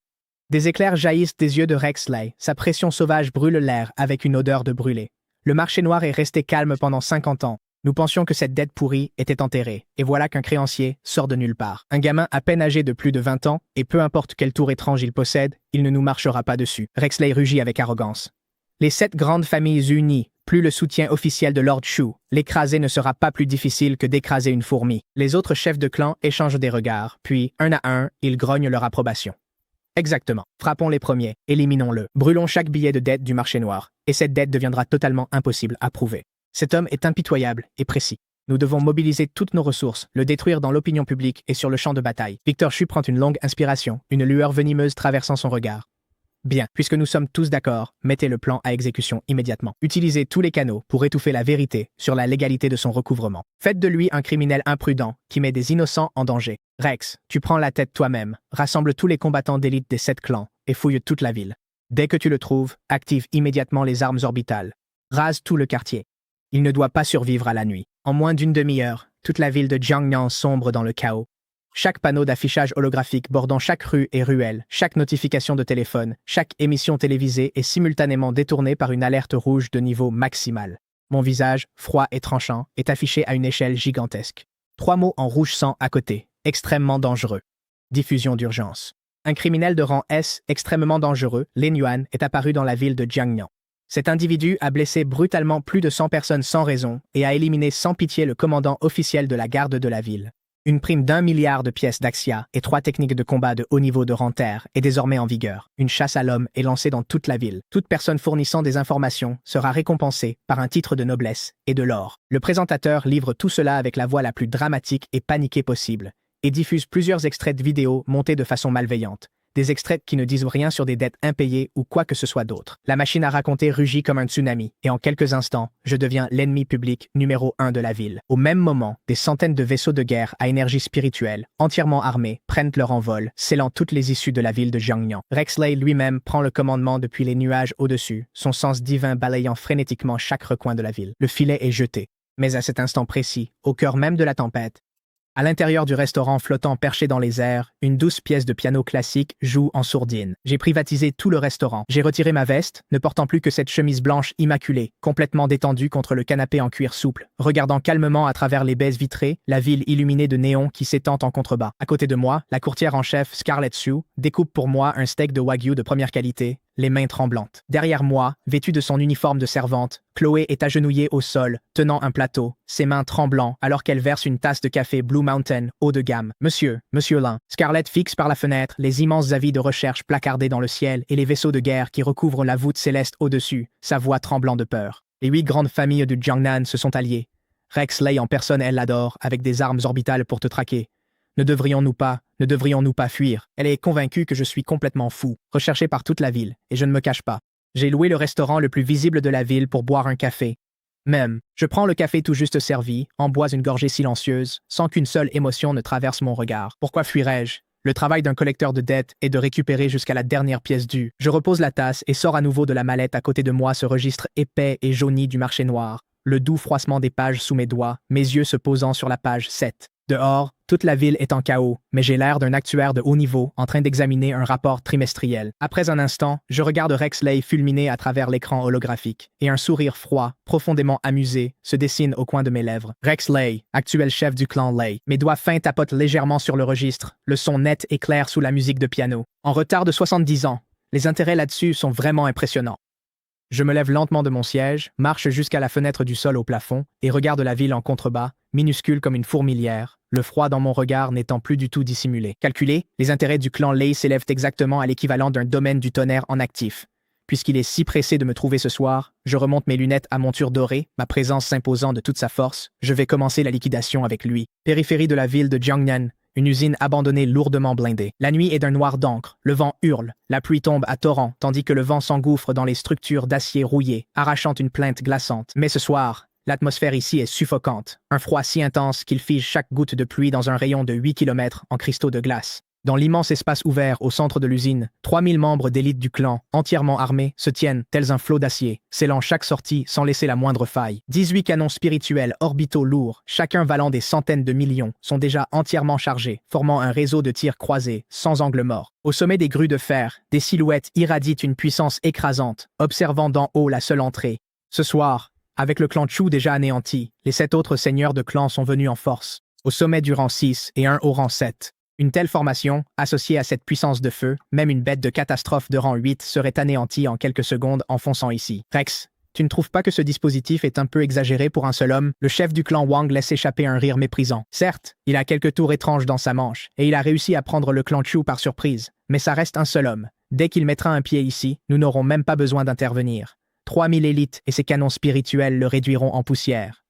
Des éclairs jaillissent des yeux de Rex Lei, sa pression sauvage brûle l'air avec une odeur de brûlé. Le marché noir est resté calme pendant 50 ans. Nous pensions que cette dette pourrie était enterrée, et voilà qu'un créancier sort de nulle part. Un gamin à peine âgé de plus de 20 ans, et peu importe quel tour étrange il possède, il ne nous marchera pas dessus. Rex Lei rugit avec arrogance. Les 7 grandes familles unies, plus le soutien officiel de Lord Shu, l'écraser ne sera pas plus difficile que d'écraser une fourmi. Les autres chefs de clan échangent des regards, puis, un à un, ils grognent leur approbation. Exactement. Frappons les premiers, éliminons-le, brûlons chaque billet de dette du marché noir, et cette dette deviendra totalement impossible à prouver. Cet homme est impitoyable et précis. Nous devons mobiliser toutes nos ressources, le détruire dans l'opinion publique et sur le champ de bataille. Victor Shu prend une longue inspiration, une lueur venimeuse traversant son regard. Bien, puisque nous sommes tous d'accord, mettez le plan à exécution immédiatement. Utilisez tous les canaux pour étouffer la vérité sur la légalité de son recouvrement. Faites de lui un criminel imprudent qui met des innocents en danger. Rex, tu prends la tête toi-même, rassemble tous les combattants d'élite des 7 clans et fouille toute la ville. Dès que tu le trouves, active immédiatement les armes orbitales. Rase tout le quartier. Il ne doit pas survivre à la nuit. En moins d'une demi-heure, toute la ville de Jiangnan sombre dans le chaos. Chaque panneau d'affichage holographique bordant chaque rue et ruelle, chaque notification de téléphone, chaque émission télévisée est simultanément détournée par une alerte rouge de niveau maximal. Mon visage, froid et tranchant, est affiché à une échelle gigantesque. 3 mots en rouge sang à côté. Extrêmement dangereux. Diffusion d'urgence. Un criminel de rang S, extrêmement dangereux, Lan Yuan, est apparu dans la ville de Jiangnan. Cet individu a blessé brutalement plus de 100 personnes sans raison et a éliminé sans pitié le commandant officiel de la garde de la ville. Une prime d'1 milliard de pièces d'Axia et 3 techniques de combat de haut niveau de Ranter est désormais en vigueur. Une chasse à l'homme est lancée dans toute la ville. Toute personne fournissant des informations sera récompensée par un titre de noblesse et de l'or. Le présentateur livre tout cela avec la voix la plus dramatique et paniquée possible et diffuse plusieurs extraits de vidéos montés de façon malveillante. Des extraits qui ne disent rien sur des dettes impayées ou quoi que ce soit d'autre. La machine à raconter rugit comme un tsunami, et en quelques instants, je deviens l'ennemi public numéro 1 de la ville. Au même moment, des centaines de vaisseaux de guerre à énergie spirituelle, entièrement armés, prennent leur envol, scellant toutes les issues de la ville de Jiangnan. Rex Lei lui-même prend le commandement depuis les nuages au-dessus, son sens divin balayant frénétiquement chaque recoin de la ville. Le filet est jeté. Mais à cet instant précis, au cœur même de la tempête, À l'intérieur du restaurant flottant perché dans les airs, une douce pièce de piano classique joue en sourdine. J'ai privatisé tout le restaurant. J'ai retiré ma veste, ne portant plus que cette chemise blanche immaculée, complètement détendue contre le canapé en cuir souple, regardant calmement à travers les baies vitrées, la ville illuminée de néons qui s'étend en contrebas. À côté de moi, la courtière en chef Scarlett Sue découpe pour moi un steak de wagyu de première qualité, les mains tremblantes. Derrière moi, vêtue de son uniforme de servante, Chloé est agenouillée au sol, tenant un plateau, ses mains tremblant alors qu'elle verse une tasse de café Blue Mountain haut de gamme. Monsieur Lin. Scarlett fixe par la fenêtre les immenses avis de recherche placardés dans le ciel et les vaisseaux de guerre qui recouvrent la voûte céleste au-dessus, sa voix tremblant de peur. Les 8 grandes familles du Jiangnan se sont alliées. Rex Lay en personne, elle l'adore, avec des armes orbitales pour te traquer. Ne devrions-nous pas fuir? Elle est convaincue que je suis complètement fou, recherché par toute la ville, et je ne me cache pas. J'ai loué le restaurant le plus visible de la ville pour boire un café. Même, je prends le café tout juste servi, en bois une gorgée silencieuse, sans qu'une seule émotion ne traverse mon regard. Pourquoi fuirais-je? Le travail d'un collecteur de dettes est de récupérer jusqu'à la dernière pièce due. Je repose la tasse et sors à nouveau de la mallette à côté de moi ce registre épais et jauni du marché noir, le doux froissement des pages sous mes doigts, mes yeux se posant sur la page 7. Dehors, toute la ville est en chaos, mais j'ai l'air d'un actuaire de haut niveau en train d'examiner un rapport trimestriel. Après un instant, je regarde Rex Lay fulminer à travers l'écran holographique, et un sourire froid, profondément amusé, se dessine au coin de mes lèvres. Rex Lay, actuel chef du clan Lay. Mes doigts fins tapotent légèrement sur le registre, le son net et clair sous la musique de piano. En retard de 70 ans, les intérêts là-dessus sont vraiment impressionnants. Je me lève lentement de mon siège, marche jusqu'à la fenêtre du sol au plafond et regarde la ville en contrebas, minuscule comme une fourmilière, le froid dans mon regard n'étant plus du tout dissimulé. Calculé, les intérêts du clan Lay s'élèvent exactement à l'équivalent d'un domaine du tonnerre en actif. Puisqu'il est si pressé de me trouver ce soir, je remonte mes lunettes à monture dorée, ma présence s'imposant de toute sa force, je vais commencer la liquidation avec lui. Périphérie de la ville de Jiangnan, une usine abandonnée lourdement blindée. La nuit est d'un noir d'encre, le vent hurle, la pluie tombe à torrents, tandis que le vent s'engouffre dans les structures d'acier rouillé, arrachant une plainte glaçante. Mais ce soir, l'atmosphère ici est suffocante, un froid si intense qu'il fige chaque goutte de pluie dans un rayon de 8 km en cristaux de glace. Dans l'immense espace ouvert au centre de l'usine, 3000 membres d'élite du clan, entièrement armés, se tiennent tels un flot d'acier, scellant chaque sortie sans laisser la moindre faille. 18 canons spirituels orbitaux lourds, chacun valant des centaines de millions, sont déjà entièrement chargés, formant un réseau de tirs croisés, sans angle mort. Au sommet des grues de fer, des silhouettes irradient une puissance écrasante, observant d'en haut la seule entrée. Ce soir, avec le clan Chu déjà anéanti, les 7 autres seigneurs de clan sont venus en force, au sommet du rang 6 et un au rang 7. Une telle formation, associée à cette puissance de feu, même une bête de catastrophe de rang 8 serait anéantie en quelques secondes en fonçant ici. Rex, tu ne trouves pas que ce dispositif est un peu exagéré pour un seul homme? Le chef du clan Wang laisse échapper un rire méprisant. Certes, il a quelques tours étranges dans sa manche, et il a réussi à prendre le clan Chu par surprise, mais ça reste un seul homme. Dès qu'il mettra un pied ici, nous n'aurons même pas besoin d'intervenir. 3000 élites et ses canons spirituels le réduiront en poussière.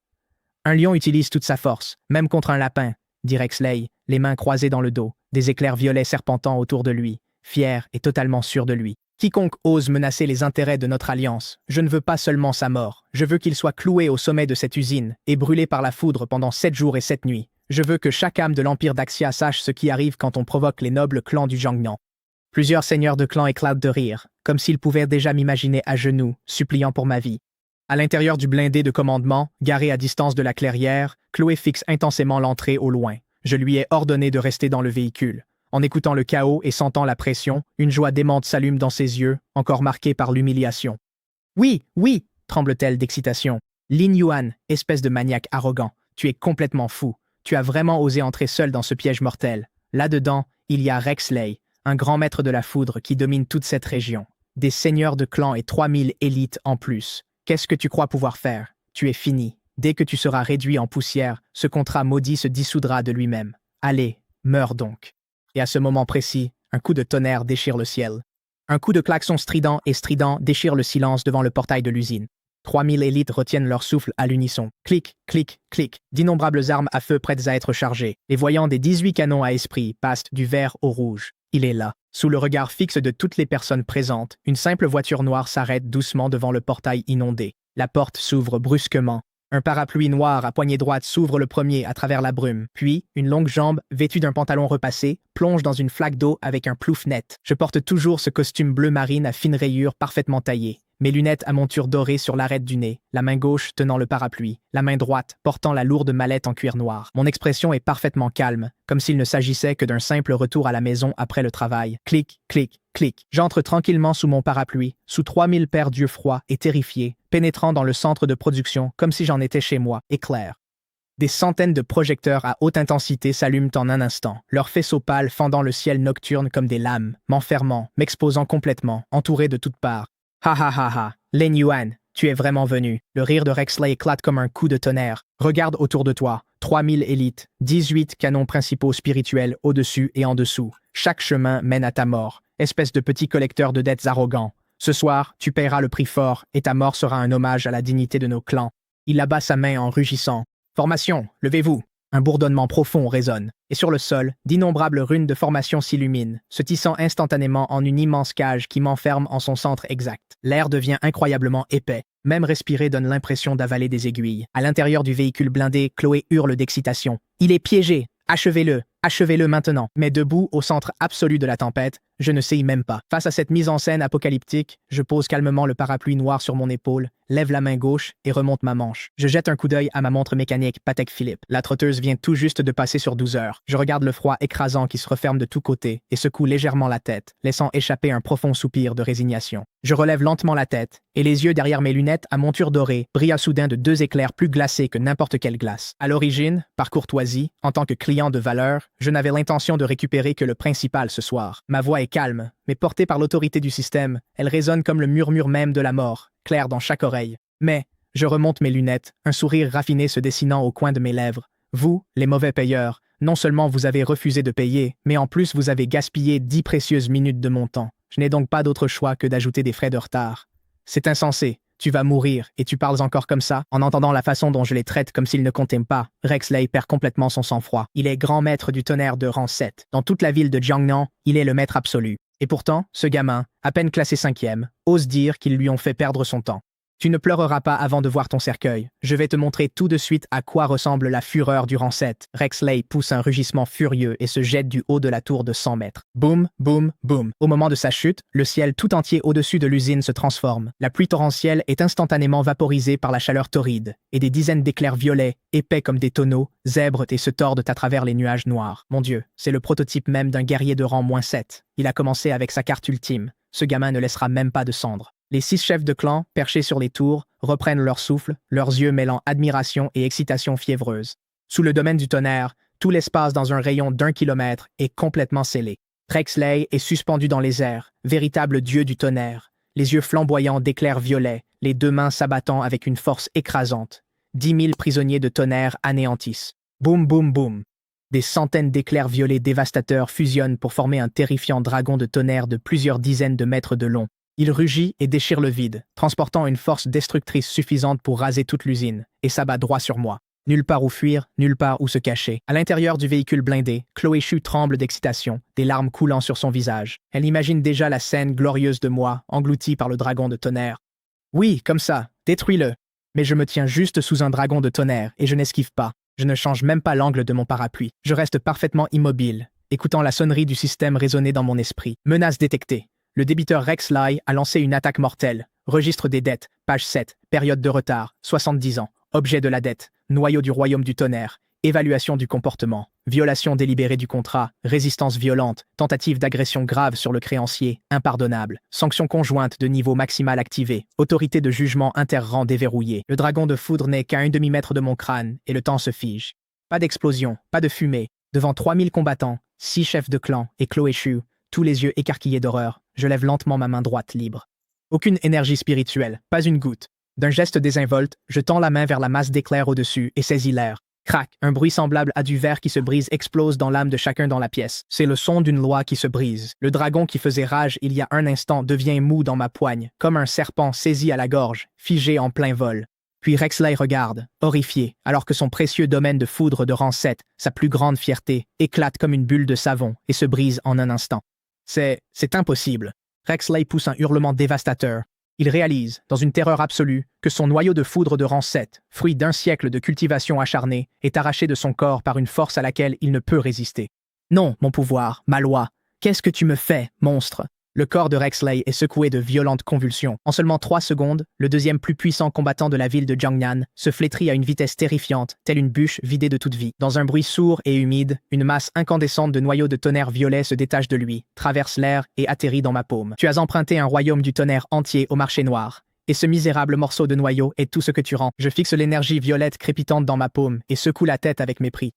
Un lion utilise toute sa force, même contre un lapin, dit Rex Lay, les mains croisées dans le dos, des éclairs violets serpentant autour de lui, fier et totalement sûr de lui. Quiconque ose menacer les intérêts de notre alliance, je ne veux pas seulement sa mort, je veux qu'il soit cloué au sommet de cette usine et brûlé par la foudre pendant 7 jours et 7 nuits. Je veux que chaque âme de l'Empire d'Axia sache ce qui arrive quand on provoque les nobles clans du Jiangnan. Plusieurs seigneurs de clan éclatent de rire, comme s'ils pouvaient déjà m'imaginer à genoux, suppliant pour ma vie. À l'intérieur du blindé de commandement, garé à distance de la clairière, Chloé fixe intensément l'entrée au loin. Je lui ai ordonné de rester dans le véhicule. En écoutant le chaos et sentant la pression, une joie démente s'allume dans ses yeux, encore marquée par l'humiliation. « Oui, oui !» tremble-t-elle d'excitation. « Lin Yuan, espèce de maniaque arrogant, tu es complètement fou. Tu as vraiment osé entrer seul dans ce piège mortel. Là-dedans, il y a Rex Lay, un grand maître de la foudre qui domine toute cette région. Des seigneurs de clan et 3000 élites en plus. Qu'est-ce que tu crois pouvoir faire? Tu es fini. Dès que tu seras réduit en poussière, ce contrat maudit se dissoudra de lui-même. Allez, meurs donc. » Et à ce moment précis, un coup de tonnerre déchire le ciel. Un coup de klaxon strident déchire le silence devant le portail de l'usine. 3000 élites retiennent leur souffle à l'unisson. Clic, clic, clic. D'innombrables armes à feu prêtes à être chargées. Les voyants des 18 canons à esprit passent du vert au rouge. Il est là. Sous le regard fixe de toutes les personnes présentes, une simple voiture noire s'arrête doucement devant le portail inondé. La porte s'ouvre brusquement. Un parapluie noir à poignée droite s'ouvre le premier à travers la brume. Puis, une longue jambe, vêtue d'un pantalon repassé, plonge dans une flaque d'eau avec un plouf net. Je porte toujours ce costume bleu marine à fines rayures parfaitement taillées. mes lunettes à monture dorée sur l'arête du nez, la main gauche tenant le parapluie, la main droite portant la lourde mallette en cuir noir. Mon expression est parfaitement calme, comme s'il ne s'agissait que d'un simple retour à la maison après le travail. Clic, clic, clic. J'entre tranquillement sous mon parapluie, sous 3000 paires d'yeux froids et terrifiés, pénétrant dans le centre de production comme si j'en étais chez moi, éclair. Des centaines de projecteurs à haute intensité s'allument en un instant, leurs faisceaux pâles fendant le ciel nocturne comme des lames, m'enfermant, m'exposant complètement, entouré de toutes parts. Ha ha ha ha, Len Yuan, tu es vraiment venu. Le rire de Rexley éclate comme un coup de tonnerre. Regarde autour de toi, 3000 élites, 18 canons principaux spirituels au-dessus et en dessous. Chaque chemin mène à ta mort, espèce de petit collecteur de dettes arrogant. Ce soir, tu paieras le prix fort et ta mort sera un hommage à la dignité de nos clans. Il abat sa main en rugissant. Formation, levez-vous. Un bourdonnement profond résonne, et sur le sol, d'innombrables runes de formation s'illuminent, se tissant instantanément en une immense cage qui m'enferme en son centre exact. L'air devient incroyablement épais. Même respirer donne l'impression d'avaler des aiguilles. À l'intérieur du véhicule blindé, Chloé hurle d'excitation. Il est piégé! Achevez-le! Achevez-le maintenant! Mais debout, au centre absolu de la tempête, je ne sais même pas. Face à cette mise en scène apocalyptique, je pose calmement le parapluie noir sur mon épaule, lève la main gauche et remonte ma manche. Je jette un coup d'œil à ma montre mécanique Patek Philippe. La trotteuse vient tout juste de passer sur 12 heures. Je regarde le froid écrasant qui se referme de tous côtés et secoue légèrement la tête, laissant échapper un profond soupir de résignation. Je relève lentement la tête, et les yeux derrière mes lunettes à monture dorée brillent soudain de deux éclairs plus glacés que n'importe quelle glace. À l'origine, par courtoisie, en tant que client de valeur, je n'avais l'intention de récupérer que le principal ce soir. Ma voix est calme, mais portée par l'autorité du système, elle résonne comme le murmure même de la mort, clair dans chaque oreille. Mais, je remonte mes lunettes, un sourire raffiné se dessinant au coin de mes lèvres. Vous, les mauvais payeurs, non seulement vous avez refusé de payer, mais en plus vous avez gaspillé 10 précieuses minutes de mon temps. Je n'ai donc pas d'autre choix que d'ajouter des frais de retard. C'est insensé. Tu vas mourir, et tu parles encore comme ça? En entendant la façon dont je les traite comme s'ils ne comptaient pas, Rexley perd complètement son sang-froid. Il est grand maître du tonnerre de rang 7. Dans toute la ville de Jiangnan, il est le maître absolu. Et pourtant, ce gamin, à peine classé 5e, ose dire qu'ils lui ont fait perdre son temps. Tu ne pleureras pas avant de voir ton cercueil. Je vais te montrer tout de suite à quoi ressemble la fureur du rang 7. Rexley pousse un rugissement furieux et se jette du haut de la tour de 100 mètres. Boum, boum, boum. Au moment de sa chute, le ciel tout entier au-dessus de l'usine se transforme. La pluie torrentielle est instantanément vaporisée par la chaleur torride, et des dizaines d'éclairs violets, épais comme des tonneaux, zèbrent et se tordent à travers les nuages noirs. Mon Dieu, c'est le prototype même d'un guerrier de rang -7. Il a commencé avec sa carte ultime. Ce gamin ne laissera même pas de cendres. Les 6 chefs de clan, perchés sur les tours, reprennent leur souffle, leurs yeux mêlant admiration et excitation fiévreuse. Sous le domaine du tonnerre, tout l'espace dans un rayon d'1 kilomètre est complètement scellé. Rexley est suspendu dans les airs, véritable dieu du tonnerre, les yeux flamboyants d'éclairs violets, les deux mains s'abattant avec une force écrasante. 10 000 prisonniers de tonnerre anéantissent. Boum, boum, boum. Des centaines d'éclairs violets dévastateurs fusionnent pour former un terrifiant dragon de tonnerre de plusieurs dizaines de mètres de long. Il rugit et déchire le vide, transportant une force destructrice suffisante pour raser toute l'usine, et s'abat droit sur moi. Nulle part où fuir, nulle part où se cacher. À l'intérieur du véhicule blindé, Chloé Chu tremble d'excitation, des larmes coulant sur son visage. Elle imagine déjà la scène glorieuse de moi, englouti par le dragon de tonnerre. Oui, comme ça, détruis-le. Mais je me tiens juste sous un dragon de tonnerre, et je n'esquive pas. Je ne change même pas l'angle de mon parapluie. Je reste parfaitement immobile, écoutant la sonnerie du système résonner dans mon esprit. Menace détectée. Le débiteur Rexley a lancé une attaque mortelle. Registre des dettes, page 7, période de retard, 70 ans, objet de la dette, noyau du royaume du tonnerre, évaluation du comportement, violation délibérée du contrat, résistance violente, tentative d'agression grave sur le créancier, impardonnable, sanction conjointe de niveau maximal activée, autorité de jugement interrang déverrouillée. Le dragon de foudre n'est qu'à un demi-mètre de mon crâne et le temps se fige. Pas d'explosion, pas de fumée. Devant 3000 combattants, 6 chefs de clan et Chloé Chu, tous les yeux écarquillés d'horreur, je lève lentement ma main droite libre. Aucune énergie spirituelle, pas une goutte. D'un geste désinvolte, je tends la main vers la masse d'éclairs au-dessus et saisis l'air. Crac, un bruit semblable à du verre qui se brise explose dans l'âme de chacun dans la pièce. C'est le son d'une loi qui se brise. Le dragon qui faisait rage il y a un instant devient mou dans ma poigne, comme un serpent saisi à la gorge, figé en plein vol. Puis Rexley regarde, horrifié, alors que son précieux domaine de foudre de rang 7, sa plus grande fierté, éclate comme une bulle de savon et se brise en un instant. C'est impossible. Rexley pousse un hurlement dévastateur. Il réalise, dans une terreur absolue, que son noyau de foudre de rang 7, fruit d'un siècle de cultivation acharnée, est arraché de son corps par une force à laquelle il ne peut résister. Non, mon pouvoir, ma loi. Qu'est-ce que tu me fais, monstre? Le corps de Rexley est secoué de violentes convulsions. En seulement 3 secondes, le deuxième plus puissant combattant de la ville de Jiangnan se flétrit à une vitesse terrifiante, telle une bûche vidée de toute vie. Dans un bruit sourd et humide, une masse incandescente de noyaux de tonnerre violet se détache de lui, traverse l'air et atterrit dans ma paume. Tu as emprunté un royaume du tonnerre entier au marché noir. Et ce misérable morceau de noyau est tout ce que tu rends. Je fixe l'énergie violette crépitante dans ma paume et secoue la tête avec mépris.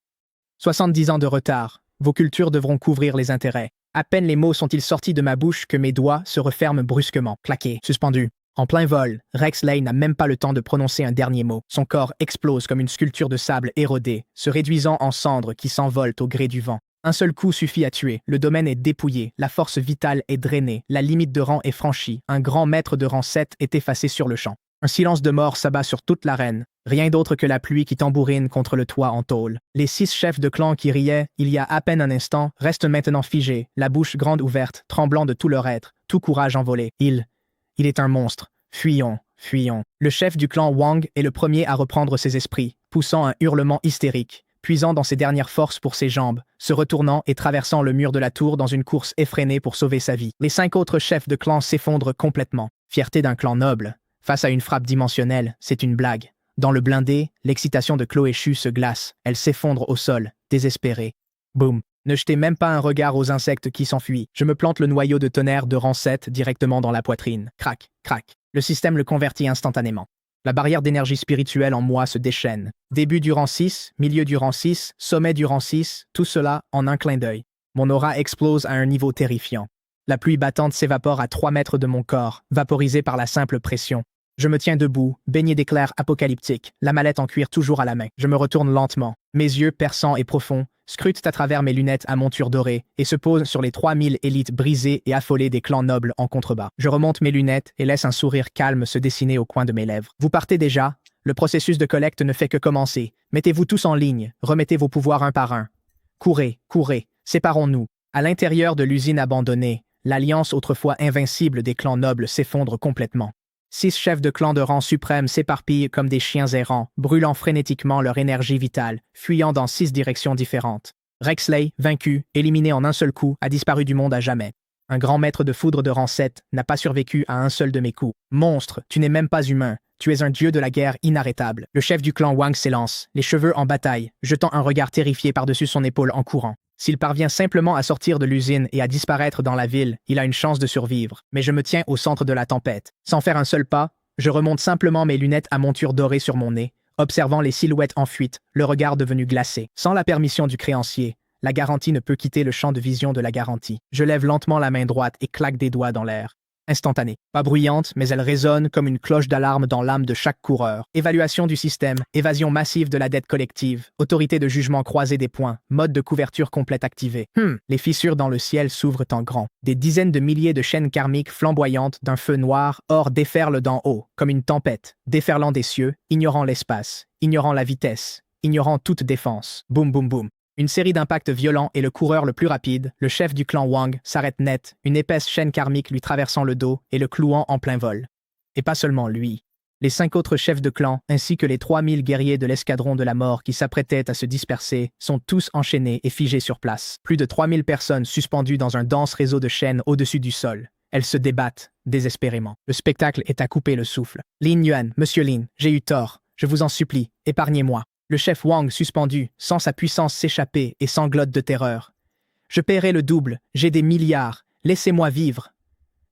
70 ans de retard. Vos cultures devront couvrir les intérêts. À peine les mots sont-ils sortis de ma bouche que mes doigts se referment brusquement, claqués, suspendus. En plein vol, Rexley n'a même pas le temps de prononcer un dernier mot. Son corps explose comme une sculpture de sable érodée, se réduisant en cendres qui s'envolent au gré du vent. Un seul coup suffit à tuer. Le domaine est dépouillé, la force vitale est drainée, la limite de rang est franchie. Un grand maître de rang 7 est effacé sur le champ. Un silence de mort s'abat sur toute l'arène. Rien d'autre que la pluie qui tambourine contre le toit en tôle. Les 6 chefs de clan qui riaient, il y a à peine un instant, restent maintenant figés, la bouche grande ouverte, tremblant de tout leur être, tout courage envolé. Il est un monstre. Fuyons, fuyons. Le chef du clan Wang est le premier à reprendre ses esprits, poussant un hurlement hystérique, puisant dans ses dernières forces pour ses jambes, se retournant et traversant le mur de la tour dans une course effrénée pour sauver sa vie. Les 5 autres chefs de clan s'effondrent complètement. Fierté d'un clan noble. Face à une frappe dimensionnelle, c'est une blague. Dans le blindé, l'excitation de Chloé Chu se glace. Elle s'effondre au sol, désespérée. Boum. Ne jetez même pas un regard aux insectes qui s'enfuient. Je me plante le noyau de tonnerre de rang 7 directement dans la poitrine. Crac, crac. Le système le convertit instantanément. La barrière d'énergie spirituelle en moi se déchaîne. Début du rang 6, milieu du rang 6, sommet du rang 6, tout cela en un clin d'œil. Mon aura explose à un niveau terrifiant. La pluie battante s'évapore à 3 mètres de mon corps, vaporisée par la simple pression. Je me tiens debout, baigné d'éclairs apocalyptiques, la mallette en cuir toujours à la main. Je me retourne lentement. Mes yeux, perçants et profonds, scrutent à travers mes lunettes à monture dorée et se posent sur les 3000 élites brisées et affolées des clans nobles en contrebas. Je remonte mes lunettes et laisse un sourire calme se dessiner au coin de mes lèvres. Vous partez déjà? Le processus de collecte ne fait que commencer. Mettez-vous tous en ligne, remettez vos pouvoirs un par un. Courez, courez, séparons-nous. À l'intérieur de l'usine abandonnée, l'alliance autrefois invincible des clans nobles s'effondre complètement. 6 chefs de clan de rang suprême s'éparpillent comme des chiens errants, brûlant frénétiquement leur énergie vitale, fuyant dans 6 directions différentes. Rexley, vaincu, éliminé en un seul coup, a disparu du monde à jamais. Un grand maître de foudre de rang 7 n'a pas survécu à un seul de mes coups. Monstre, tu n'es même pas humain. Tu es un dieu de la guerre inarrêtable. Le chef du clan Wang s'élance, les cheveux en bataille, jetant un regard terrifié par-dessus son épaule en courant. S'il parvient simplement à sortir de l'usine et à disparaître dans la ville, il a une chance de survivre. Mais je me tiens au centre de la tempête. Sans faire un seul pas, je remonte simplement mes lunettes à monture dorée sur mon nez, observant les silhouettes en fuite, le regard devenu glacé. Sans la permission du créancier, la garantie ne peut quitter le champ de vision de la garantie. Je lève lentement la main droite et claque des doigts dans l'air. Instantanée. Pas bruyante, mais elle résonne comme une cloche d'alarme dans l'âme de chaque coureur. Évaluation du système, évasion massive de la dette collective, autorité de jugement croisée des points, mode de couverture complète activé. Les fissures dans le ciel s'ouvrent en grand. Des dizaines de milliers de chaînes karmiques flamboyantes d'un feu noir or déferlent d'en haut, comme une tempête, déferlant des cieux, ignorant l'espace, ignorant la vitesse, ignorant toute défense. Boum boum boum. Une série d'impacts violents et le coureur le plus rapide, le chef du clan Wang, s'arrête net, une épaisse chaîne karmique lui traversant le dos et le clouant en plein vol. Et pas seulement lui. Les 5 autres chefs de clan, ainsi que les 3000 guerriers de l'escadron de la mort qui s'apprêtaient à se disperser, sont tous enchaînés et figés sur place. Plus de 3000 personnes suspendues dans un dense réseau de chaînes au-dessus du sol. Elles se débattent, désespérément. Le spectacle est à couper le souffle. Lin Yuan, Monsieur Lin, j'ai eu tort. Je vous en supplie, épargnez-moi. Le chef Wang, suspendu, sent sa puissance s'échapper et sanglote de terreur. Je paierai le double, j'ai des milliards, laissez-moi vivre.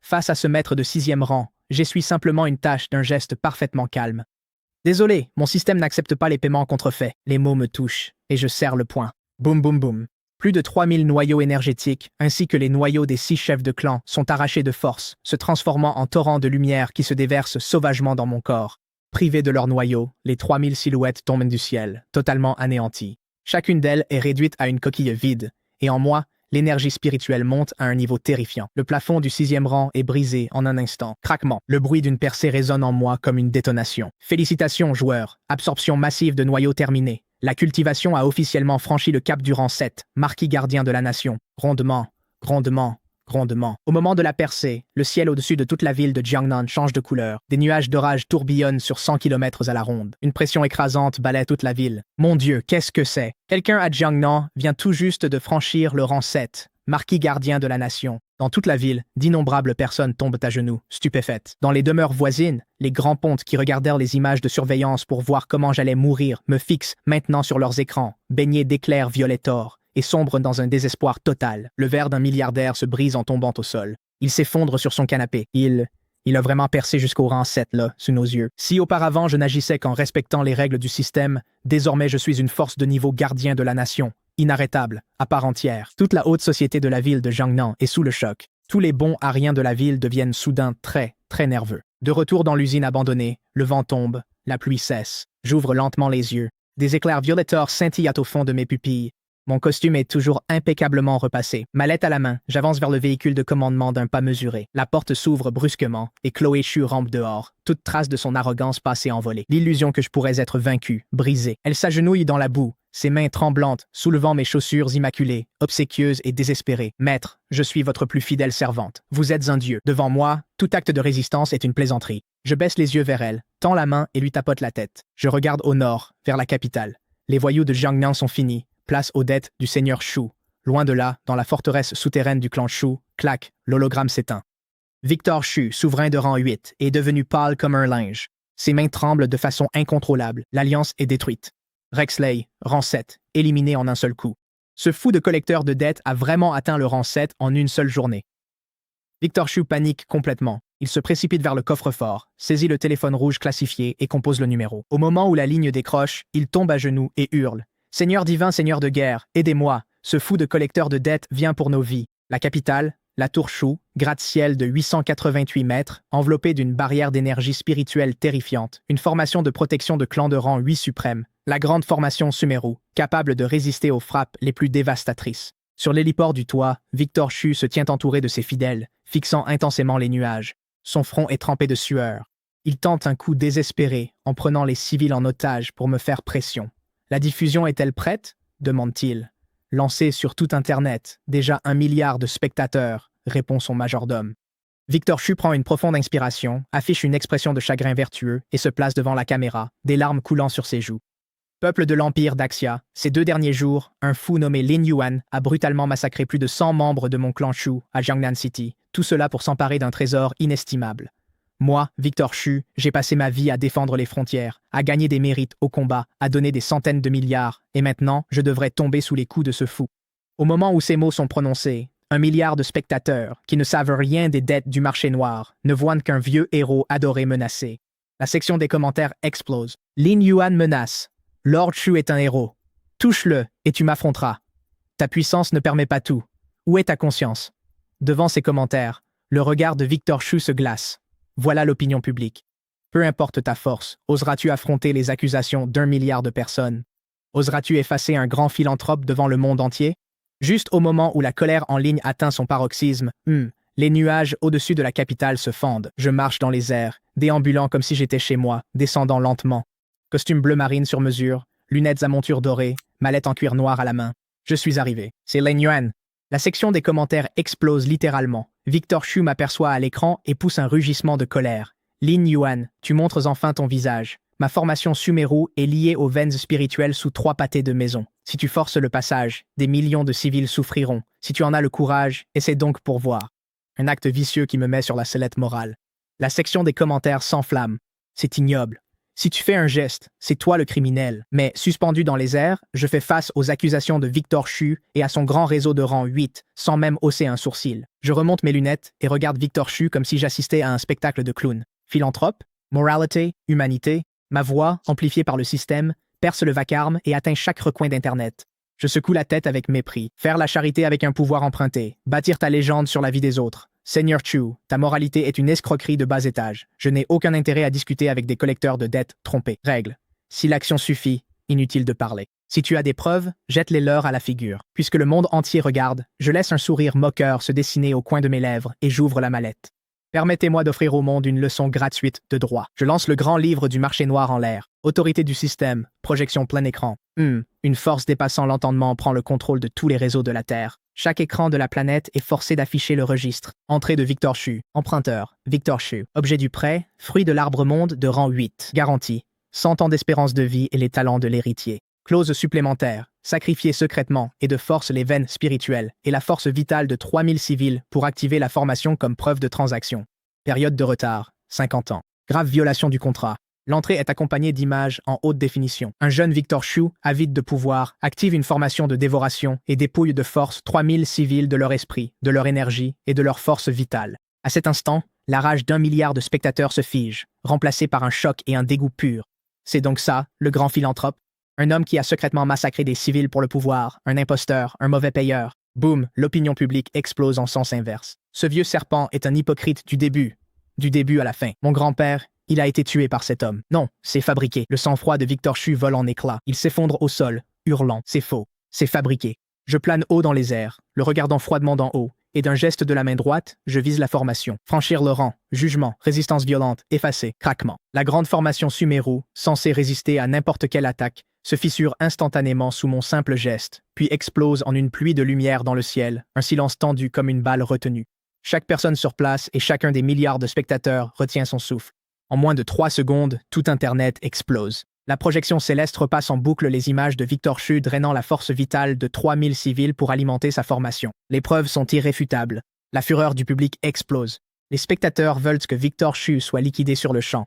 Face à ce maître de 6e rang, j'essuie simplement une tâche d'un geste parfaitement calme. Désolé, mon système n'accepte pas les paiements contrefaits. Les mots me touchent, et je serre le poing. Boum boum boum. Plus de 3000 noyaux énergétiques, ainsi que les noyaux des 6 chefs de clan, sont arrachés de force, se transformant en torrents de lumière qui se déversent sauvagement dans mon corps. Privées de leur noyau, les 3000 silhouettes tombent du ciel, totalement anéanties. Chacune d'elles est réduite à une coquille vide, et en moi, l'énergie spirituelle monte à un niveau terrifiant. Le plafond du 6e rang est brisé en un instant. Craquement, le bruit d'une percée résonne en moi comme une détonation. Félicitations, joueurs. Absorption massive de noyaux terminée. La cultivation a officiellement franchi le cap du rang 7, marquis gardien de la nation. Grondement, grondement, grondement. Au moment de la percée, le ciel au-dessus de toute la ville de Jiangnan change de couleur. Des nuages d'orage tourbillonnent sur 100 km à la ronde. Une pression écrasante balaie toute la ville. Mon Dieu, qu'est-ce que c'est? Quelqu'un à Jiangnan vient tout juste de franchir le rang 7, marquis gardien de la nation. Dans toute la ville, d'innombrables personnes tombent à genoux, stupéfaites. Dans les demeures voisines, les grands pontes qui regardèrent les images de surveillance pour voir comment j'allais mourir me fixent maintenant sur leurs écrans, baignés d'éclairs violets or, et sombrent dans un désespoir total. Le verre d'un milliardaire se brise en tombant au sol. Il s'effondre sur son canapé. Il a vraiment percé jusqu'au rang 7, là, sous nos yeux. Si auparavant je n'agissais qu'en respectant les règles du système, désormais je suis une force de niveau gardien de la nation, inarrêtable, à part entière. Toute la haute société de la ville de Jiangnan est sous le choc. Tous les bons ariens de la ville deviennent soudain très, très nerveux. De retour dans l'usine abandonnée, le vent tombe, la pluie cesse. J'ouvre lentement les yeux. Des éclairs violeteurs scintillent au fond de mes pupilles. Mon costume est toujours impeccablement repassé. Mallette à la main, j'avance vers le véhicule de commandement d'un pas mesuré. La porte s'ouvre brusquement et Chloé Chu rampe dehors, toute trace de son arrogance passée envolée. L'illusion que je pourrais être vaincu, brisée. Elle s'agenouille dans la boue, ses mains tremblantes, soulevant mes chaussures immaculées, obséquieuses et désespérées. Maître, je suis votre plus fidèle servante. Vous êtes un dieu. Devant moi, tout acte de résistance est une plaisanterie. Je baisse les yeux vers elle, tends la main et lui tapote la tête. Je regarde au nord, vers la capitale. Les voyous de Jiangnan sont finis. Place aux dettes du seigneur Shu. Loin de là, dans la forteresse souterraine du clan Shu, clac, l'hologramme s'éteint. Victor Shu, souverain de rang 8, est devenu pâle comme un linge. Ses mains tremblent de façon incontrôlable. L'alliance est détruite. Rexley, rang 7, éliminé en un seul coup. Ce fou de collecteur de dettes a vraiment atteint le rang 7 en une seule journée. Victor Shu panique complètement. Il se précipite vers le coffre-fort, saisit le téléphone rouge classifié et compose le numéro. Au moment où la ligne décroche, il tombe à genoux et hurle. Seigneur divin, seigneur de guerre, aidez-moi. Ce fou de collecteur de dettes vient pour nos vies. La capitale, la tour Shu, gratte-ciel de 888 mètres, enveloppée d'une barrière d'énergie spirituelle terrifiante, une formation de protection de clan de rang 8 suprême, la grande formation Sumeru, capable de résister aux frappes les plus dévastatrices. Sur l'héliport du toit, Victor Shu se tient entouré de ses fidèles, fixant intensément les nuages. Son front est trempé de sueur. Il tente un coup désespéré en prenant les civils en otage pour me faire pression. La diffusion est-elle prête? Demande-t-il. Lancée sur tout Internet, déjà 1 milliard de spectateurs, répond son majordome. Victor Shu prend une profonde inspiration, affiche une expression de chagrin vertueux et se place devant la caméra, des larmes coulant sur ses joues. Peuple de l'Empire d'Axia, ces 2 derniers jours, un fou nommé Lin Yuan a brutalement massacré plus de 100 membres de mon clan Shu à Jiangnan City, tout cela pour s'emparer d'un trésor inestimable. Moi, Victor Shu, j'ai passé ma vie à défendre les frontières, à gagner des mérites au combat, à donner des centaines de milliards, et maintenant, je devrais tomber sous les coups de ce fou. Au moment où ces mots sont prononcés, 1 milliard de spectateurs, qui ne savent rien des dettes du marché noir, ne voient qu'un vieux héros adoré menacé. La section des commentaires explose. Lin Yuan menace. Lord Shu est un héros. Touche-le, et tu m'affronteras. Ta puissance ne permet pas tout. Où est ta conscience? Devant ces commentaires, le regard de Victor Shu se glace. Voilà l'opinion publique. Peu importe ta force, oseras-tu affronter les accusations d'1 milliard de personnes? Oseras-tu effacer un grand philanthrope devant le monde entier? Juste au moment où la colère en ligne atteint son paroxysme, les nuages au-dessus de la capitale se fendent. Je marche dans les airs, déambulant comme si j'étais chez moi, descendant lentement. Costume bleu marine sur mesure, lunettes à monture dorée, mallette en cuir noir à la main. Je suis arrivé. C'est Lin Yuan. La section des commentaires explose littéralement. Victor Shu m'aperçoit à l'écran et pousse un rugissement de colère. Lin Yuan, tu montres enfin ton visage. Ma formation Sumeru est liée aux veines spirituelles sous 3 pâtés de maison. Si tu forces le passage, des millions de civils souffriront. Si tu en as le courage, essaie donc pour voir. Un acte vicieux qui me met sur la sellette morale. La section des commentaires s'enflamme. C'est ignoble. Si tu fais un geste, c'est toi le criminel. Mais, suspendu dans les airs, je fais face aux accusations de Victor Shu et à son grand réseau de rang 8, sans même hausser un sourcil. Je remonte mes lunettes et regarde Victor Shu comme si j'assistais à un spectacle de clown. Philanthrope, moralité, humanité, ma voix, amplifiée par le système, perce le vacarme et atteint chaque recoin d'Internet. Je secoue la tête avec mépris. Faire la charité avec un pouvoir emprunté. Bâtir ta légende sur la vie des autres. Seigneur Chu, ta moralité est une escroquerie de bas étage. Je n'ai aucun intérêt à discuter avec des collecteurs de dettes trompés. Règle. Si l'action suffit, inutile de parler. Si tu as des preuves, jette-les leur à la figure. Puisque le monde entier regarde, je laisse un sourire moqueur se dessiner au coin de mes lèvres et j'ouvre la mallette. Permettez-moi d'offrir au monde une leçon gratuite de droit. Je lance le grand livre du marché noir en l'air. Autorité du système, projection plein écran. Une force dépassant l'entendement prend le contrôle de tous les réseaux de la Terre. Chaque écran de la planète est forcé d'afficher le registre. Entrée de Victor Shu. Emprunteur, Victor Shu. Objet du prêt, fruit de l'arbre monde de rang 8. Garantie, 100 ans d'espérance de vie et les talents de l'héritier. Clause supplémentaire, sacrifier secrètement et de force les veines spirituelles et la force vitale de 3000 civils pour activer la formation comme preuve de transaction. Période de retard, 50 ans. Grave violation du contrat. L'entrée est accompagnée d'images en haute définition. Un jeune Victor Shu, avide de pouvoir, active une formation de dévoration et dépouille de force 3000 civils de leur esprit, de leur énergie et de leur force vitale. À cet instant, la rage d'1 milliard de spectateurs se fige, remplacée par un choc et un dégoût pur. C'est donc ça, le grand philanthrope? Un homme qui a secrètement massacré des civils pour le pouvoir, un imposteur, un mauvais payeur. Boum, l'opinion publique explose en sens inverse. Ce vieux serpent est un hypocrite du début à la fin. Mon grand-père, il a été tué par cet homme. Non, c'est fabriqué. Le sang-froid de Victor Shu vole en éclats. Il s'effondre au sol, hurlant. C'est faux. C'est fabriqué. Je plane haut dans les airs, le regardant froidement d'en haut, et d'un geste de la main droite, je vise la formation. Franchir le rang, jugement, résistance violente, effacé, craquement. La grande formation Sumeru, censée résister à n'importe quelle attaque, se fissure instantanément sous mon simple geste, puis explose en une pluie de lumière dans le ciel, un silence tendu comme une balle retenue. Chaque personne sur place et chacun des milliards de spectateurs retient son souffle. En moins de 3 secondes, tout Internet explose. La projection céleste repasse en boucle les images de Victor Shu drainant la force vitale de 3000 civils pour alimenter sa formation. Les preuves sont irréfutables. La fureur du public explose. Les spectateurs veulent que Victor Shu soit liquidé sur le champ.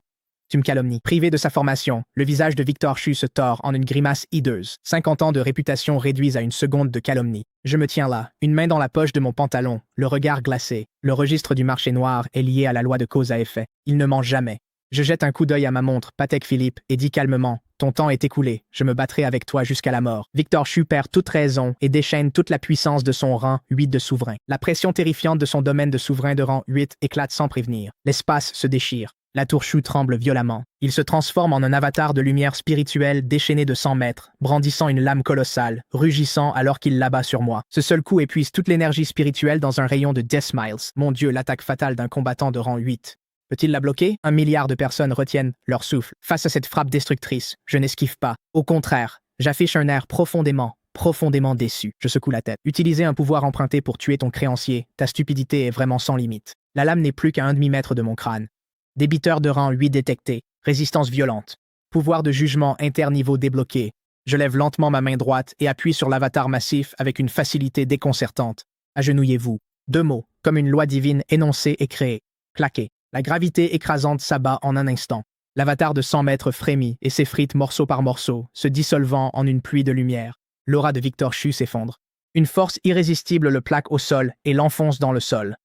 Tu me calomnies. Privé de sa formation, le visage de Victor Shu se tord en une grimace hideuse. 50 ans de réputation réduits à une seconde de calomnie. Je me tiens là, une main dans la poche de mon pantalon, le regard glacé. Le registre du marché noir est lié à la loi de cause à effet. Il ne ment jamais. Je jette un coup d'œil à ma montre, Patek Philippe, et dis calmement, ton temps est écoulé, je me battrai avec toi jusqu'à la mort. Victor Shu perd toute raison et déchaîne toute la puissance de son rang 8 de souverain. La pression terrifiante de son domaine de souverain de rang 8 éclate sans prévenir. L'espace se déchire. La tour Shu tremble violemment. Il se transforme en un avatar de lumière spirituelle déchaîné de 100 mètres, brandissant une lame colossale, rugissant alors qu'il l'abat sur moi. Ce seul coup épuise toute l'énergie spirituelle dans un rayon de 10 miles. Mon Dieu, l'attaque fatale d'un combattant de rang 8. Peut-il la bloquer? 1 milliard de personnes retiennent leur souffle. Face à cette frappe destructrice, je n'esquive pas. Au contraire, j'affiche un air profondément déçu. Je secoue la tête. Utiliser un pouvoir emprunté pour tuer ton créancier, ta stupidité est vraiment sans limite. La lame n'est plus qu'à 1 demi-mètre de mon crâne. Débiteur de rang 8 détecté. Résistance violente. Pouvoir de jugement interniveau débloqué. Je lève lentement ma main droite et appuie sur l'avatar massif avec une facilité déconcertante. Agenouillez-vous. 2 mots, comme une loi divine énoncée et créée. Claquez. La gravité écrasante s'abat en un instant. L'avatar de 100 mètres frémit et s'effrite morceau par morceau, se dissolvant en une pluie de lumière. L'aura de Victor Shu s'effondre. Une force irrésistible le plaque au sol et l'enfonce dans le sol.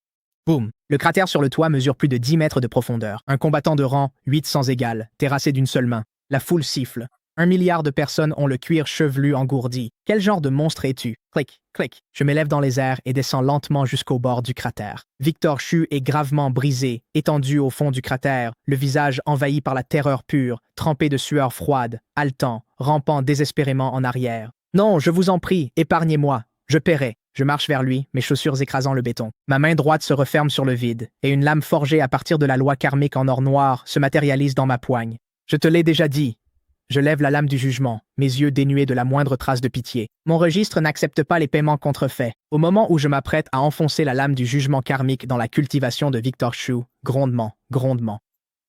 Boum! Le cratère sur le toit mesure plus de 10 mètres de profondeur. Un combattant de rang 8 sans égal, terrassé d'une seule main. La foule siffle. 1 milliard de personnes ont le cuir chevelu engourdi. Quel genre de monstre es-tu? Clic, clic. Je m'élève dans les airs et descends lentement jusqu'au bord du cratère. Victor Shu est gravement brisé, étendu au fond du cratère, le visage envahi par la terreur pure, trempé de sueur froide, haletant, rampant désespérément en arrière. Non, je vous en prie, épargnez-moi. Je paierai. Je marche vers lui, mes chaussures écrasant le béton. Ma main droite se referme sur le vide, et une lame forgée à partir de la loi karmique en or noir se matérialise dans ma poigne. Je te l'ai déjà dit. Je lève la lame du jugement, mes yeux dénués de la moindre trace de pitié. Mon registre n'accepte pas les paiements contrefaits. Au moment où je m'apprête à enfoncer la lame du jugement karmique dans la cultivation de Victor Shu, grondement.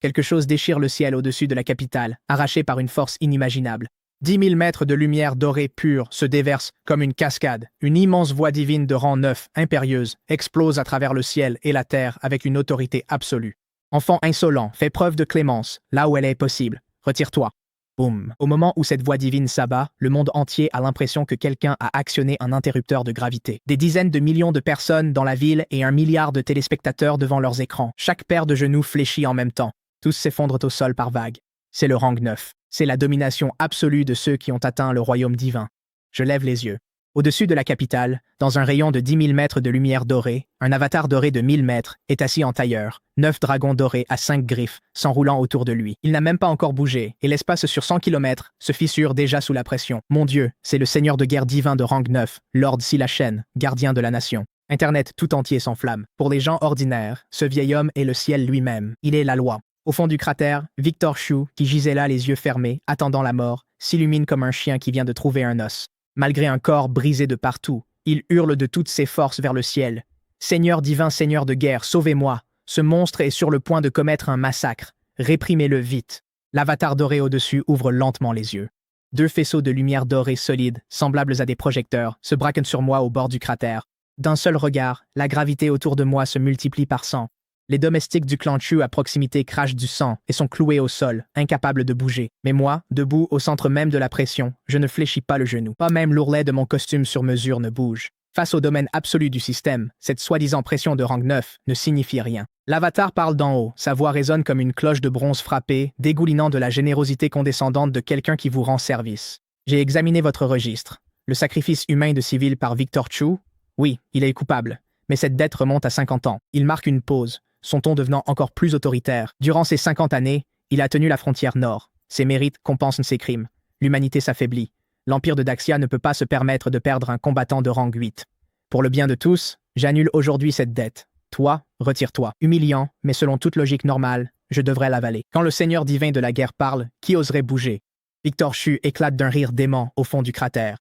Quelque chose déchire le ciel au-dessus de la capitale, arraché par une force inimaginable. 10 000 mètres de lumière dorée pure se déversent comme une cascade. Une immense voix divine de rang 9, impérieuse, explose à travers le ciel et la terre avec une autorité absolue. Enfant insolent, fais preuve de clémence, là où elle est possible. Retire-toi. Boum. Au moment où cette voix divine s'abat, le monde entier a l'impression que quelqu'un a actionné un interrupteur de gravité. Des dizaines de millions de personnes dans la ville et 1 milliard de téléspectateurs devant leurs écrans. Chaque paire de genoux fléchit en même temps. Tous s'effondrent au sol par vagues. C'est le rang 9. C'est la domination absolue de ceux qui ont atteint le royaume divin. Je lève les yeux. Au-dessus de la capitale, dans un rayon de 10 000 mètres de lumière dorée, un avatar doré de 1000 mètres est assis en tailleur, 9 dragons dorés à 5 griffes, s'enroulant autour de lui. Il n'a même pas encore bougé, et l'espace sur 100 km se fissure déjà sous la pression. Mon Dieu, c'est le seigneur de guerre divin de rang 9, Lord Silachen, gardien de la nation. Internet tout entier s'enflamme. Pour les gens ordinaires, ce vieil homme est le ciel lui-même. Il est la loi. Au fond du cratère, Victor Shu, qui gisait là les yeux fermés, attendant la mort, s'illumine comme un chien qui vient de trouver un os. Malgré un corps brisé de partout, il hurle de toutes ses forces vers le ciel. « Seigneur divin, seigneur de guerre, sauvez-moi! Ce monstre est sur le point de commettre un massacre. Réprimez-le vite. » L'avatar doré au-dessus ouvre lentement les yeux. Deux faisceaux de lumière dorée solide, semblables à des projecteurs, se braquent sur moi au bord du cratère. D'un seul regard, la gravité autour de moi se multiplie par 100. Les domestiques du clan Chu à proximité crachent du sang et sont cloués au sol, incapables de bouger. Mais moi, debout au centre même de la pression, je ne fléchis pas le genou. Pas même l'ourlet de mon costume sur mesure ne bouge. Face au domaine absolu du système, cette soi-disant pression de rang 9 ne signifie rien. L'avatar parle d'en haut, sa voix résonne comme une cloche de bronze frappée, dégoulinant de la générosité condescendante de quelqu'un qui vous rend service. J'ai examiné votre registre. Le sacrifice humain de civils par Victor Chu? Oui, il est coupable. Mais cette dette remonte à 50 ans. Il marque une pause, son ton devenant encore plus autoritaire. Durant ces 50 années, il a tenu la frontière nord. Ses mérites compensent ses crimes. L'humanité s'affaiblit. L'Empire de Daxia ne peut pas se permettre de perdre un combattant de rang 8. Pour le bien de tous, j'annule aujourd'hui cette dette. Toi, retire-toi. Humiliant, mais selon toute logique normale, je devrais l'avaler. Quand le seigneur divin de la guerre parle, qui oserait bouger? Victor Chu éclate d'un rire dément au fond du cratère.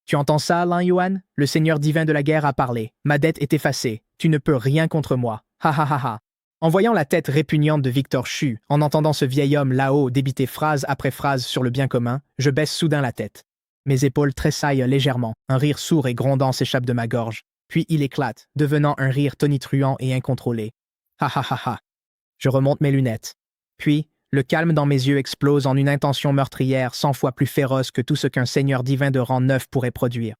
Tu entends ça, Lin Yuan? Le seigneur divin de la guerre a parlé. Ma dette est effacée. Tu ne peux rien contre moi. Ha ha ha ha. En voyant la tête répugnante de Victor Chu, en entendant ce vieil homme là-haut débiter phrase après phrase sur le bien commun, je baisse soudain la tête. Mes épaules tressaillent légèrement, un rire sourd et grondant s'échappe de ma gorge, puis il éclate, devenant un rire tonitruant et incontrôlé. Ha ha ha ha. Je remonte mes lunettes. Puis, le calme dans mes yeux explose en une intention meurtrière 100 fois plus féroce que tout ce qu'un seigneur divin de rang 9 pourrait produire.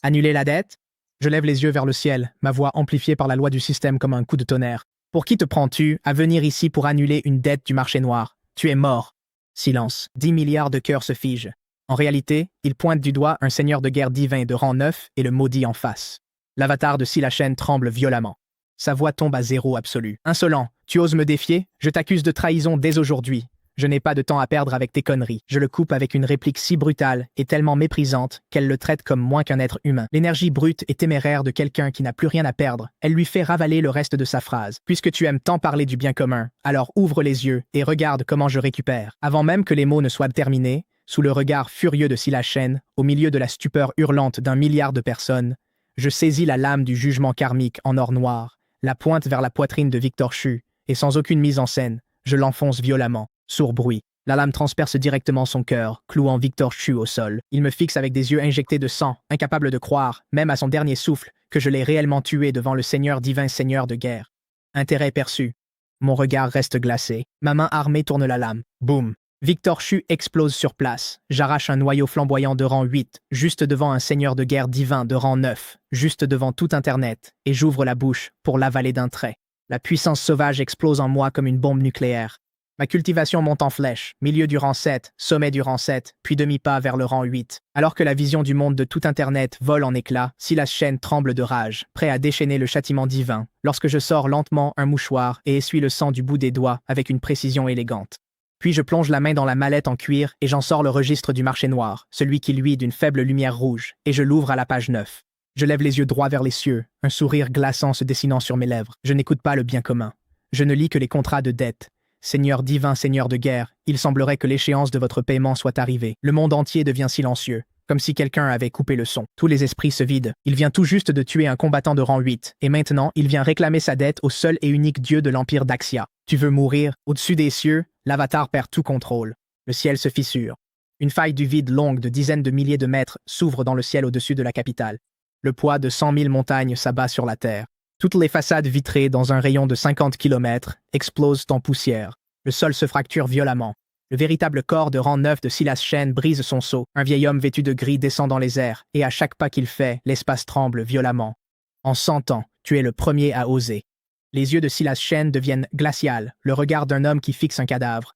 Annuler la dette? Je lève les yeux vers le ciel, ma voix amplifiée par la loi du système comme un coup de tonnerre. Pour qui te prends-tu à venir ici pour annuler une dette du marché noir? Tu es mort. Silence. 10 milliards de cœurs se figent. En réalité, il pointe du doigt un seigneur de guerre divin de rang 9 et le maudit en face. L'avatar de Silachen tremble violemment. Sa voix tombe à zéro absolu. Insolent, tu oses me défier? Je t'accuse de trahison dès aujourd'hui. Je n'ai pas de temps à perdre avec tes conneries. Je le coupe avec une réplique si brutale et tellement méprisante qu'elle le traite comme moins qu'un être humain. L'énergie brute et téméraire de quelqu'un qui n'a plus rien à perdre, elle lui fait ravaler le reste de sa phrase. Puisque tu aimes tant parler du bien commun, alors ouvre les yeux et regarde comment je récupère. Avant même que les mots ne soient terminés, sous le regard furieux de Silachen, au milieu de la stupeur hurlante d'1 milliard de personnes, je saisis la lame du jugement karmique en or noir, la pointe vers la poitrine de Victor Chu, et sans aucune mise en scène, je l'enfonce violemment. Sourd bruit. La lame transperce directement son cœur, clouant Victor Chu au sol. Il me fixe avec des yeux injectés de sang, incapable de croire, même à son dernier souffle, que je l'ai réellement tué devant le seigneur divin seigneur de guerre. Intérêt perçu. Mon regard reste glacé. Ma main armée tourne la lame. Boum. Victor Chu explose sur place. J'arrache un noyau flamboyant de rang 8, juste devant un seigneur de guerre divin de rang 9, juste devant tout Internet, et j'ouvre la bouche pour l'avaler d'un trait. La puissance sauvage explose en moi comme une bombe nucléaire. Ma cultivation monte en flèche, milieu du rang 7, sommet du rang 7, puis demi-pas vers le rang 8. Alors que la vision du monde de tout Internet vole en éclats, Silachen tremble de rage, prêt à déchaîner le châtiment divin, lorsque je sors lentement un mouchoir et essuie le sang du bout des doigts avec une précision élégante. Puis je plonge la main dans la mallette en cuir et j'en sors le registre du marché noir, celui qui luit d'une faible lumière rouge, et je l'ouvre à la page 9. Je lève les yeux droits vers les cieux, un sourire glaçant se dessinant sur mes lèvres. Je n'écoute pas le bien commun. Je ne lis que les contrats de dette. Seigneur divin, seigneur de guerre, il semblerait que l'échéance de votre paiement soit arrivée. Le monde entier devient silencieux, comme si quelqu'un avait coupé le son. Tous les esprits se vident. Il vient tout juste de tuer un combattant de rang 8, et maintenant, il vient réclamer sa dette au seul et unique dieu de l'Empire Daxia. Tu veux mourir? Au-dessus des cieux, l'avatar perd tout contrôle. Le ciel se fissure. Une faille du vide longue de dizaines de milliers de mètres s'ouvre dans le ciel au-dessus de la capitale. Le poids de 100 000 montagnes s'abat sur la terre. Toutes les façades vitrées dans un rayon de 50 km explosent en poussière. Le sol se fracture violemment. Le véritable corps de rang 9 de Silachen brise son sceau. Un vieil homme vêtu de gris descend dans les airs, et à chaque pas qu'il fait, l'espace tremble violemment. En 100 ans, tu es le premier à oser. Les yeux de Silachen deviennent glaciales, le regard d'un homme qui fixe un cadavre.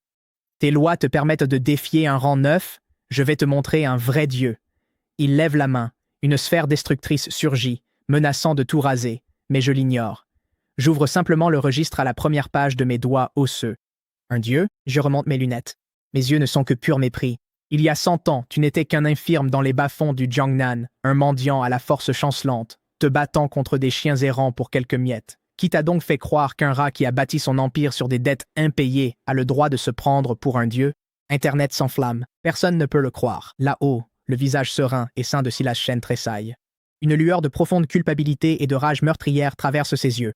Tes lois te permettent de défier un rang 9? Je vais te montrer un vrai dieu. Il lève la main. Une sphère destructrice surgit, menaçant de tout raser, mais je l'ignore. J'ouvre simplement le registre à la première page de mes doigts osseux. Un dieu? Je remonte mes lunettes. Mes yeux ne sont que pur mépris. Il y a 100 ans, tu n'étais qu'un infirme dans les bas-fonds du Jiangnan, un mendiant à la force chancelante, te battant contre des chiens errants pour quelques miettes. Qui t'a donc fait croire qu'un rat qui a bâti son empire sur des dettes impayées a le droit de se prendre pour un dieu? Internet s'enflamme. Personne ne peut le croire. Là-haut, le visage serein et sain de Silachen tressaille. Une lueur de profonde culpabilité et de rage meurtrière traverse ses yeux.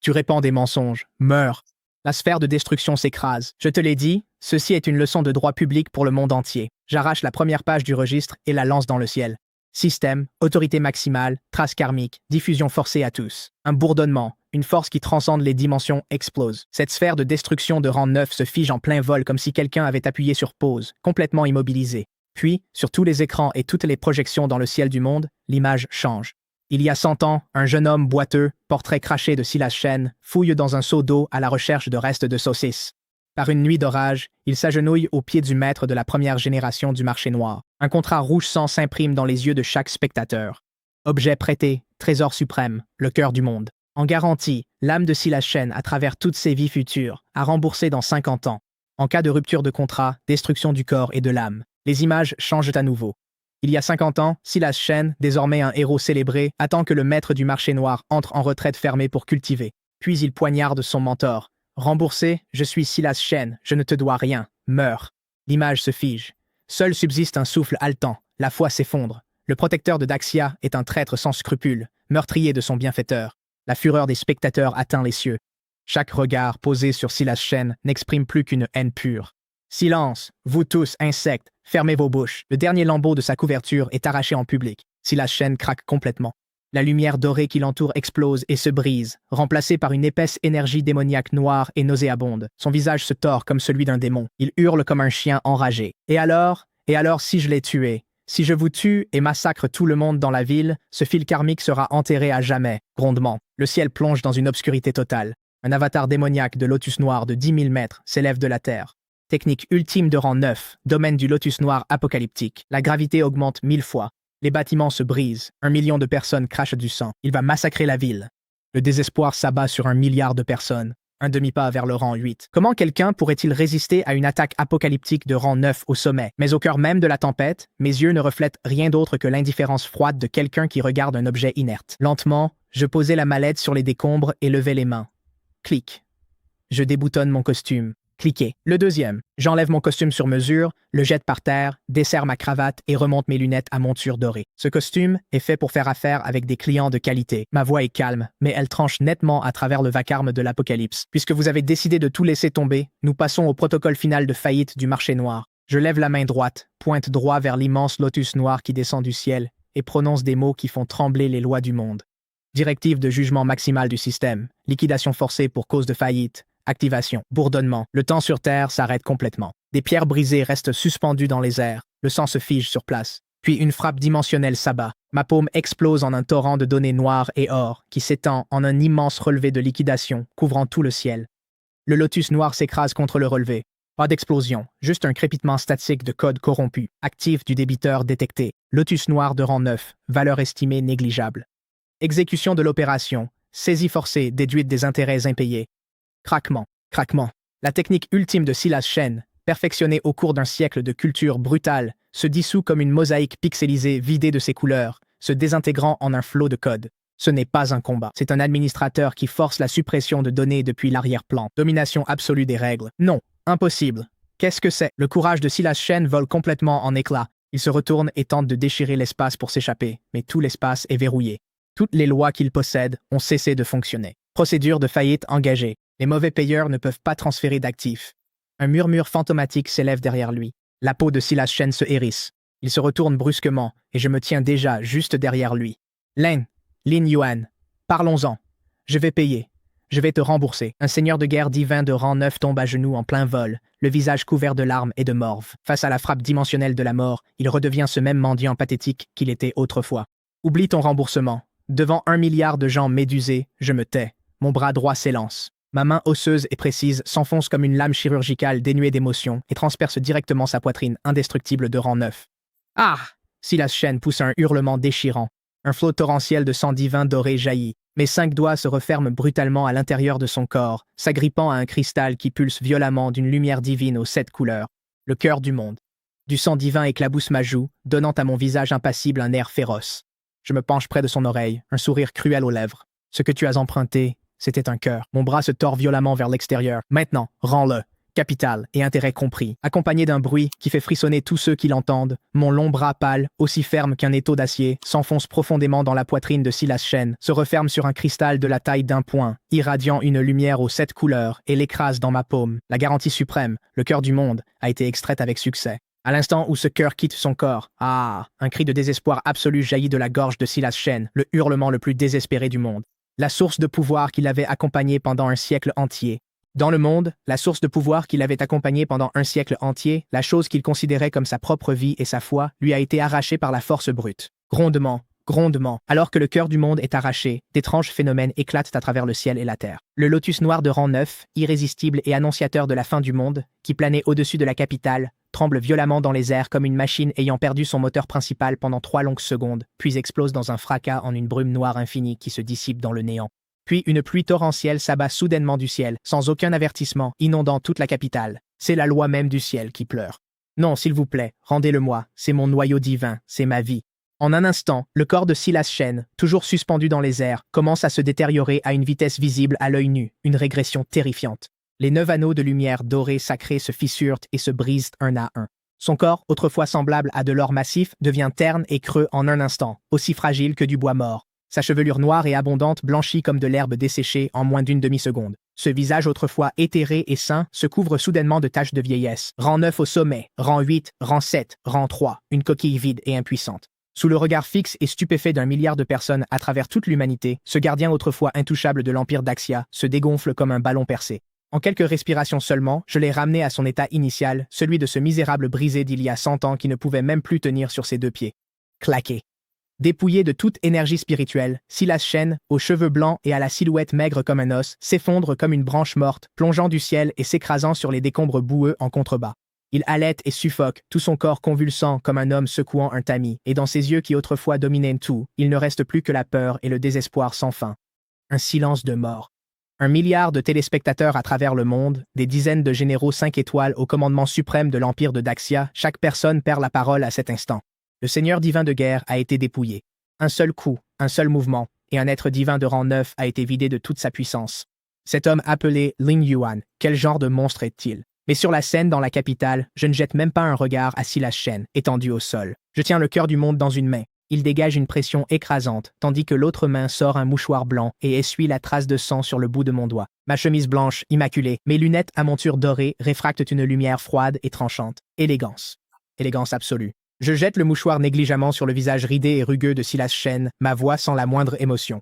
Tu répands des mensonges. Meurs. La sphère de destruction s'écrase. Je te l'ai dit, ceci est une leçon de droit public pour le monde entier. J'arrache la première page du registre et la lance dans le ciel. Système, autorité maximale, trace karmique, diffusion forcée à tous. Un bourdonnement, une force qui transcende les dimensions explose. Cette sphère de destruction de rang 9 se fige en plein vol comme si quelqu'un avait appuyé sur pause, complètement immobilisé. Puis, sur tous les écrans et toutes les projections dans le ciel du monde, l'image change. Il y a 100 ans, un jeune homme boiteux, portrait craché de Silas Shen, fouille dans un seau d'eau à la recherche de restes de saucisses. Par une nuit d'orage, il s'agenouille aux pieds du maître de la première génération du marché noir. Un contrat rouge sang s'imprime dans les yeux de chaque spectateur. Objet prêté, trésor suprême, le cœur du monde. En garantie, l'âme de Silas Shen, à travers toutes ses vies futures, à rembourser dans 50 ans. En cas de rupture de contrat, destruction du corps et de l'âme. Les images changent à nouveau. Il y a 50 ans, Silas Shen, désormais un héros célébré, attend que le maître du marché noir entre en retraite fermée pour cultiver. Puis il poignarde son mentor. Remboursé, je suis Silas Shen, je ne te dois rien, meurs. L'image se fige. Seul subsiste un souffle haletant, la foi s'effondre. Le protecteur de Daxia est un traître sans scrupules, meurtrier de son bienfaiteur. La fureur des spectateurs atteint les cieux. Chaque regard posé sur Silas Shen n'exprime plus qu'une haine pure. Silence, vous tous, insectes, fermez vos bouches. Le dernier lambeau de sa couverture est arraché en public. Silas Shen craque complètement. La lumière dorée qui l'entoure explose et se brise, remplacée par une épaisse énergie démoniaque noire et nauséabonde. Son visage se tord comme celui d'un démon. Il hurle comme un chien enragé. Et alors si je l'ai tué? Si je vous tue et massacre tout le monde dans la ville, ce fil karmique sera enterré à jamais. Grondement. Le ciel plonge dans une obscurité totale. Un avatar démoniaque de lotus noir de 10 000 mètres s'élève de la terre. Technique ultime de rang 9, domaine du lotus noir apocalyptique. La gravité augmente 1000 fois. Les bâtiments se brisent. 1 million de personnes crachent du sang. Il va massacrer la ville. Le désespoir s'abat sur 1 milliard de personnes. Un demi-pas vers le rang 8. Comment quelqu'un pourrait-il résister à une attaque apocalyptique de rang 9 au sommet? Mais au cœur même de la tempête, mes yeux ne reflètent rien d'autre que l'indifférence froide de quelqu'un qui regarde un objet inerte. Lentement, je posai la mallette sur les décombres et levai les mains. Clic. Je déboutonne mon costume. Cliquez. Le deuxième. J'enlève mon costume sur mesure, le jette par terre, desserre ma cravate et remonte mes lunettes à monture dorée. Ce costume est fait pour faire affaire avec des clients de qualité. Ma voix est calme, mais elle tranche nettement à travers le vacarme de l'apocalypse. Puisque vous avez décidé de tout laisser tomber, nous passons au protocole final de faillite du marché noir. Je lève la main droite, pointe droit vers l'immense lotus noir qui descend du ciel et prononce des mots qui font trembler les lois du monde. Directive de jugement maximal du système. Liquidation forcée pour cause de faillite. Activation, bourdonnement. Le temps sur Terre s'arrête complètement. Des pierres brisées restent suspendues dans les airs. Le sang se fige sur place. Puis une frappe dimensionnelle s'abat. Ma paume explose en un torrent de données noires et or qui s'étend en un immense relevé de liquidation, couvrant tout le ciel. Le lotus noir s'écrase contre le relevé. Pas d'explosion, juste un crépitement statique de code corrompu. Actif du débiteur détecté. Lotus noir de rang 9, valeur estimée négligeable. Exécution de l'opération. Saisie forcée déduite des intérêts impayés. Craquement, craquement. La technique ultime de Silas Shen, perfectionnée au cours d'un siècle de culture brutale, se dissout comme une mosaïque pixelisée vidée de ses couleurs, se désintégrant en un flot de code. Ce n'est pas un combat, c'est un administrateur qui force la suppression de données depuis l'arrière-plan. Domination absolue des règles. Non, impossible. Qu'est-ce que c'est? Le courage de Silas Shen vole complètement en éclats. Il se retourne et tente de déchirer l'espace pour s'échapper, mais tout l'espace est verrouillé. Toutes les lois qu'il possède ont cessé de fonctionner. Procédure de faillite engagée. Les mauvais payeurs ne peuvent pas transférer d'actifs. Un murmure fantomatique s'élève derrière lui. La peau de Silas Shen se hérisse. Il se retourne brusquement, et je me tiens déjà juste derrière lui. Lin Yuan, parlons-en. Je vais payer. Je vais te rembourser. Un seigneur de guerre divin de rang 9 tombe à genoux en plein vol, le visage couvert de larmes et de morve. Face à la frappe dimensionnelle de la mort, il redevient ce même mendiant pathétique qu'il était autrefois. Oublie ton remboursement. Devant 1 milliard de gens médusés, je me tais. Mon bras droit s'élance. Ma main osseuse et précise s'enfonce comme une lame chirurgicale dénuée d'émotion et transperce directement sa poitrine indestructible de rang 9. Ah! Silas Shen pousse un hurlement déchirant. Un flot torrentiel de sang divin doré jaillit. Mes 5 doigts se referment brutalement à l'intérieur de son corps, s'agrippant à un cristal qui pulse violemment d'une lumière divine aux 7 couleurs. Le cœur du monde. Du sang divin éclabousse ma joue, donnant à mon visage impassible un air féroce. Je me penche près de son oreille, un sourire cruel aux lèvres. Ce que tu as emprunté, c'était un cœur. Mon bras se tord violemment vers l'extérieur. Maintenant, rends-le. Capital et intérêt compris. Accompagné d'un bruit qui fait frissonner tous ceux qui l'entendent, mon long bras pâle, aussi ferme qu'un étau d'acier, s'enfonce profondément dans la poitrine de Silas Shen, se referme sur un cristal de la taille d'un poing, irradiant une lumière aux 7 couleurs, et l'écrase dans ma paume. La garantie suprême, le cœur du monde, a été extraite avec succès. À l'instant où ce cœur quitte son corps, un cri de désespoir absolu jaillit de la gorge de Silas Shen, le hurlement le plus désespéré du monde. La source de pouvoir qui l'avait accompagné pendant un siècle entier. Dans le monde, la source de pouvoir qui l'avait accompagné pendant un siècle entier, la chose qu'il considérait comme sa propre vie et sa foi, lui a été arrachée par la force brute. Grondement, grondement. Alors que le cœur du monde est arraché, d'étranges phénomènes éclatent à travers le ciel et la terre. Le lotus noir de rang 9, irrésistible et annonciateur de la fin du monde, qui planait au-dessus de la capitale, tremble violemment dans les airs comme une machine ayant perdu son moteur principal pendant 3 longues secondes, puis explose dans un fracas en une brume noire infinie qui se dissipe dans le néant. Puis une pluie torrentielle s'abat soudainement du ciel, sans aucun avertissement, inondant toute la capitale. C'est la loi même du ciel qui pleure. Non, s'il vous plaît, rendez-le-moi, c'est mon noyau divin, c'est ma vie. En un instant, le corps de Silas Shen, toujours suspendu dans les airs, commence à se détériorer à une vitesse visible à l'œil nu, une régression terrifiante. Les 9 anneaux de lumière dorée sacrée se fissurent et se brisent un à un. Son corps, autrefois semblable à de l'or massif, devient terne et creux en un instant, aussi fragile que du bois mort. Sa chevelure noire et abondante blanchit comme de l'herbe desséchée en moins d'une demi-seconde. Ce visage autrefois éthéré et sain se couvre soudainement de taches de vieillesse. Rang 9 au sommet, rang 8, rang 7, rang 3, une coquille vide et impuissante. Sous le regard fixe et stupéfait d'un milliard de personnes à travers toute l'humanité, ce gardien autrefois intouchable de l'empire d'Axia se dégonfle comme un ballon percé. En quelques respirations seulement, je l'ai ramené à son état initial, celui de ce misérable brisé d'il y a 100 ans qui ne pouvait même plus tenir sur ses 2 pieds. Claqué. Dépouillé de toute énergie spirituelle, Silas Shen, aux cheveux blancs et à la silhouette maigre comme un os, s'effondre comme une branche morte, plongeant du ciel et s'écrasant sur les décombres boueux en contrebas. Il halète et suffoque, tout son corps convulsant comme un homme secouant un tamis, et dans ses yeux qui autrefois dominaient tout, il ne reste plus que la peur et le désespoir sans fin. Un silence de mort. 1 milliard de téléspectateurs à travers le monde, des dizaines de généraux 5 étoiles au commandement suprême de l'empire de Daxia, chaque personne perd la parole à cet instant. Le seigneur divin de guerre a été dépouillé. Un seul coup, un seul mouvement, et un être divin de rang 9 a été vidé de toute sa puissance. Cet homme appelé Ling Yuan, quel genre de monstre est-il? Mais sur la scène dans la capitale, je ne jette même pas un regard à Silas Shen, étendu au sol. Je tiens le cœur du monde dans une main. Il dégage une pression écrasante, tandis que l'autre main sort un mouchoir blanc et essuie la trace de sang sur le bout de mon doigt. Ma chemise blanche, immaculée, mes lunettes à monture dorée réfractent une lumière froide et tranchante. Élégance. Élégance absolue. Je jette le mouchoir négligemment sur le visage ridé et rugueux de Silas Shen, ma voix sans la moindre émotion.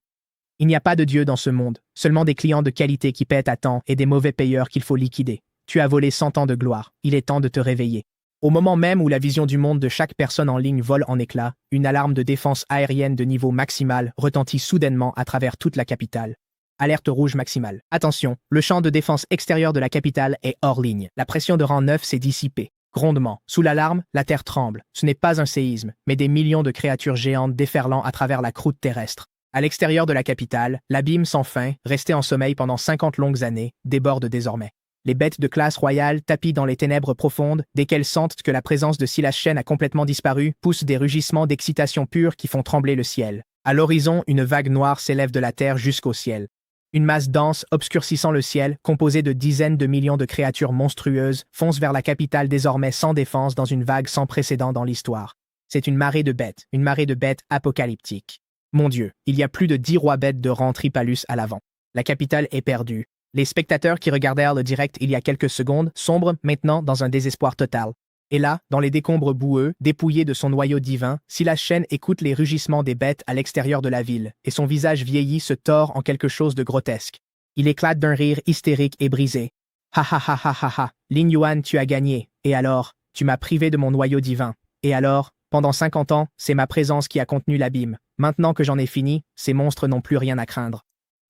Il n'y a pas de Dieu dans ce monde, seulement des clients de qualité qui paient à temps et des mauvais payeurs qu'il faut liquider. Tu as volé 100 ans de gloire, il est temps de te réveiller. Au moment même où la vision du monde de chaque personne en ligne vole en éclats, une alarme de défense aérienne de niveau maximal retentit soudainement à travers toute la capitale. Alerte rouge maximale. Attention, le champ de défense extérieur de la capitale est hors ligne. La pression de rang 9 s'est dissipée. Grondement. Sous l'alarme, la terre tremble. Ce n'est pas un séisme, mais des millions de créatures géantes déferlant à travers la croûte terrestre. À l'extérieur de la capitale, l'abîme sans fin, resté en sommeil pendant 50 longues années, déborde désormais. Les bêtes de classe royale, tapies dans les ténèbres profondes, dès qu'elles sentent que la présence de Silas Shen a complètement disparu, poussent des rugissements d'excitation pure qui font trembler le ciel. À l'horizon, une vague noire s'élève de la terre jusqu'au ciel. Une masse dense, obscurcissant le ciel, composée de dizaines de millions de créatures monstrueuses, fonce vers la capitale désormais sans défense dans une vague sans précédent dans l'histoire. C'est une marée de bêtes apocalyptique. Mon Dieu, il y a plus de 10 rois bêtes de rang Tripalus à l'avant. La capitale est perdue. Les spectateurs qui regardèrent le direct il y a quelques secondes sombrent maintenant dans un désespoir total. Et là, dans les décombres boueux, dépouillé de son noyau divin, Silas Shen écoute les rugissements des bêtes à l'extérieur de la ville, et son visage vieilli se tord en quelque chose de grotesque. Il éclate d'un rire hystérique et brisé. Ha ha ha ha ha ha, Ling Yuan, tu as gagné. Et alors, tu m'as privé de mon noyau divin. Et alors, pendant 50 ans, c'est ma présence qui a contenu l'abîme. Maintenant que j'en ai fini, ces monstres n'ont plus rien à craindre.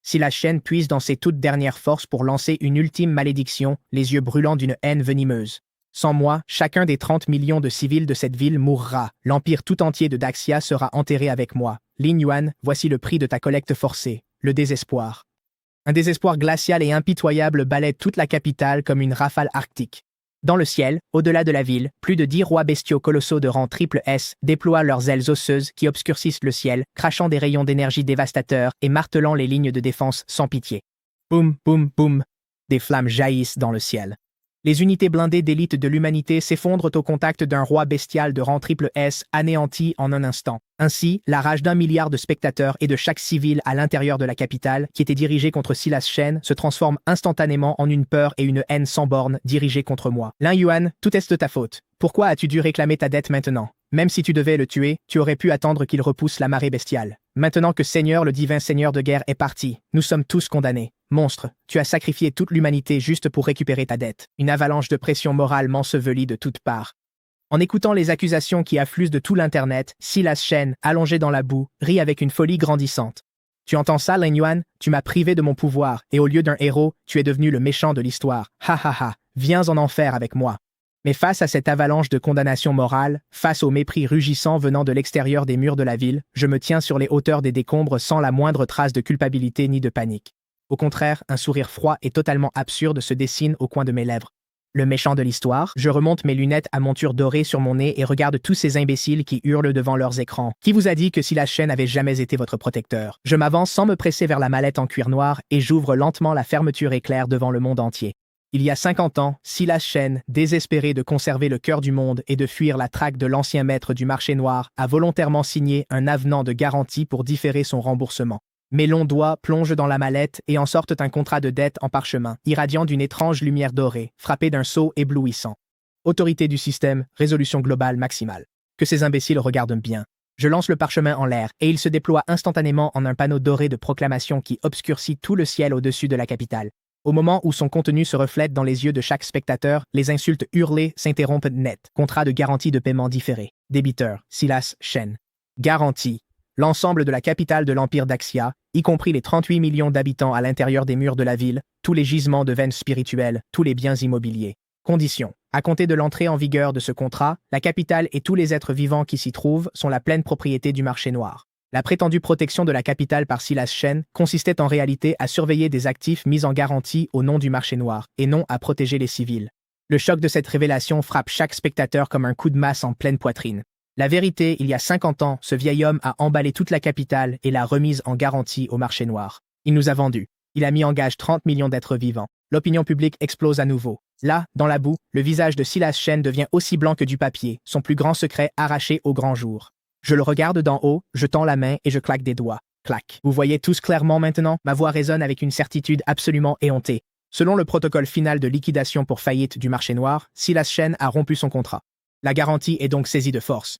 Silas Shen puise dans ses toutes dernières forces pour lancer une ultime malédiction, les yeux brûlants d'une haine venimeuse. Sans moi, chacun des 30 millions de civils de cette ville mourra. L'empire tout entier de Daxia sera enterré avec moi. Ling Yuan, voici le prix de ta collecte forcée. Le désespoir. Un désespoir glacial et impitoyable balaie toute la capitale comme une rafale arctique. Dans le ciel, au-delà de la ville, plus de 10 rois bestiaux colossaux de rang triple S déploient leurs ailes osseuses qui obscurcissent le ciel, crachant des rayons d'énergie dévastateurs et martelant les lignes de défense sans pitié. Boum, boum, boum. Des flammes jaillissent dans le ciel. Les unités blindées d'élite de l'humanité s'effondrent au contact d'un roi bestial de rang triple S anéanti en un instant. Ainsi, la rage d'un milliard de spectateurs et de chaque civil à l'intérieur de la capitale, qui était dirigée contre Silas Shen, se transforme instantanément en une peur et une haine sans borne dirigée contre moi. Lin Yuan, tout est de ta faute. Pourquoi as-tu dû réclamer ta dette maintenant? Même si tu devais le tuer, tu aurais pu attendre qu'il repousse la marée bestiale. Maintenant que Seigneur, le divin Seigneur de guerre, est parti, nous sommes tous condamnés. Monstre, tu as sacrifié toute l'humanité juste pour récupérer ta dette. Une avalanche de pression morale m'ensevelit de toutes parts. En écoutant les accusations qui affluent de tout l'Internet, Silas Shen, allongé dans la boue, rit avec une folie grandissante. Tu entends ça, Lin Yuan? Tu m'as privé de mon pouvoir, et au lieu d'un héros, tu es devenu le méchant de l'histoire. Ha ha ha, viens en enfer avec moi. Mais face à cette avalanche de condamnation morale, face au mépris rugissant venant de l'extérieur des murs de la ville, je me tiens sur les hauteurs des décombres sans la moindre trace de culpabilité ni de panique. Au contraire, un sourire froid et totalement absurde se dessine au coin de mes lèvres. Le méchant de l'histoire, je remonte mes lunettes à monture dorée sur mon nez et regarde tous ces imbéciles qui hurlent devant leurs écrans. Qui vous a dit que Silas Shen n'avait jamais été votre protecteur? Je m'avance sans me presser vers la mallette en cuir noir et j'ouvre lentement la fermeture éclair devant le monde entier. Il y a 50 ans, Silas Shen, désespéré de conserver le cœur du monde et de fuir la traque de l'ancien maître du marché noir, a volontairement signé un avenant de garantie pour différer son remboursement. Mes longs doigts plongent dans la mallette et en sortent un contrat de dette en parchemin, irradiant d'une étrange lumière dorée, frappé d'un sceau éblouissant. Autorité du système, résolution globale maximale. Que ces imbéciles regardent bien. Je lance le parchemin en l'air et il se déploie instantanément en un panneau doré de proclamation qui obscurcit tout le ciel au-dessus de la capitale. Au moment où son contenu se reflète dans les yeux de chaque spectateur, les insultes hurlées s'interrompent net. Contrat de garantie de paiement différé. Débiteur, Silas Shen. Garantie. L'ensemble de la capitale de l'Empire d'Axia, y compris les 38 millions d'habitants à l'intérieur des murs de la ville, tous les gisements de veines spirituelles, tous les biens immobiliers. Condition. À compter de l'entrée en vigueur de ce contrat, la capitale et tous les êtres vivants qui s'y trouvent sont la pleine propriété du marché noir. La prétendue protection de la capitale par Silas Shen consistait en réalité à surveiller des actifs mis en garantie au nom du marché noir, et non à protéger les civils. Le choc de cette révélation frappe chaque spectateur comme un coup de masse en pleine poitrine. La vérité, il y a 50 ans, ce vieil homme a emballé toute la capitale et l'a remise en garantie au marché noir. Il nous a vendus. Il a mis en gage 30 millions d'êtres vivants. L'opinion publique explose à nouveau. Là, dans la boue, le visage de Silas Shen devient aussi blanc que du papier, son plus grand secret arraché au grand jour. Je le regarde d'en haut, je tends la main et je claque des doigts. Clac. Vous voyez tous clairement maintenant, ma voix résonne avec une certitude absolument éhontée. Selon le protocole final de liquidation pour faillite du marché noir, Silas Shen a rompu son contrat. La garantie est donc saisie de force.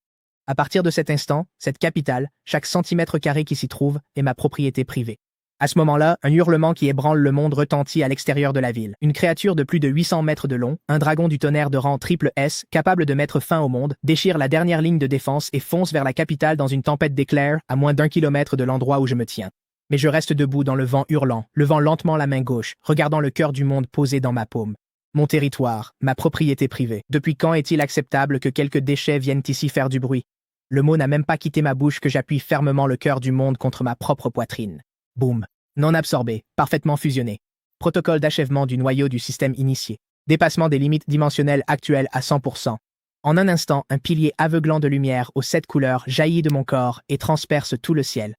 À partir de cet instant, cette capitale, chaque centimètre carré qui s'y trouve, est ma propriété privée. À ce moment-là, un hurlement qui ébranle le monde retentit à l'extérieur de la ville. Une créature de plus de 800 mètres de long, un dragon du tonnerre de rang triple S, capable de mettre fin au monde, déchire la dernière ligne de défense et fonce vers la capitale dans une tempête d'éclairs, à moins d'1 kilomètre de l'endroit où je me tiens. Mais je reste debout dans le vent hurlant, levant lentement la main gauche, regardant le cœur du monde posé dans ma paume. Mon territoire, ma propriété privée. Depuis quand est-il acceptable que quelques déchets viennent ici faire du bruit? Le mot n'a même pas quitté ma bouche que j'appuie fermement le cœur du monde contre ma propre poitrine. Boum. Non absorbé, parfaitement fusionné. Protocole d'achèvement du noyau du système initié. Dépassement des limites dimensionnelles actuelles à 100%. En un instant, un pilier aveuglant de lumière aux 7 couleurs jaillit de mon corps et transperce tout le ciel.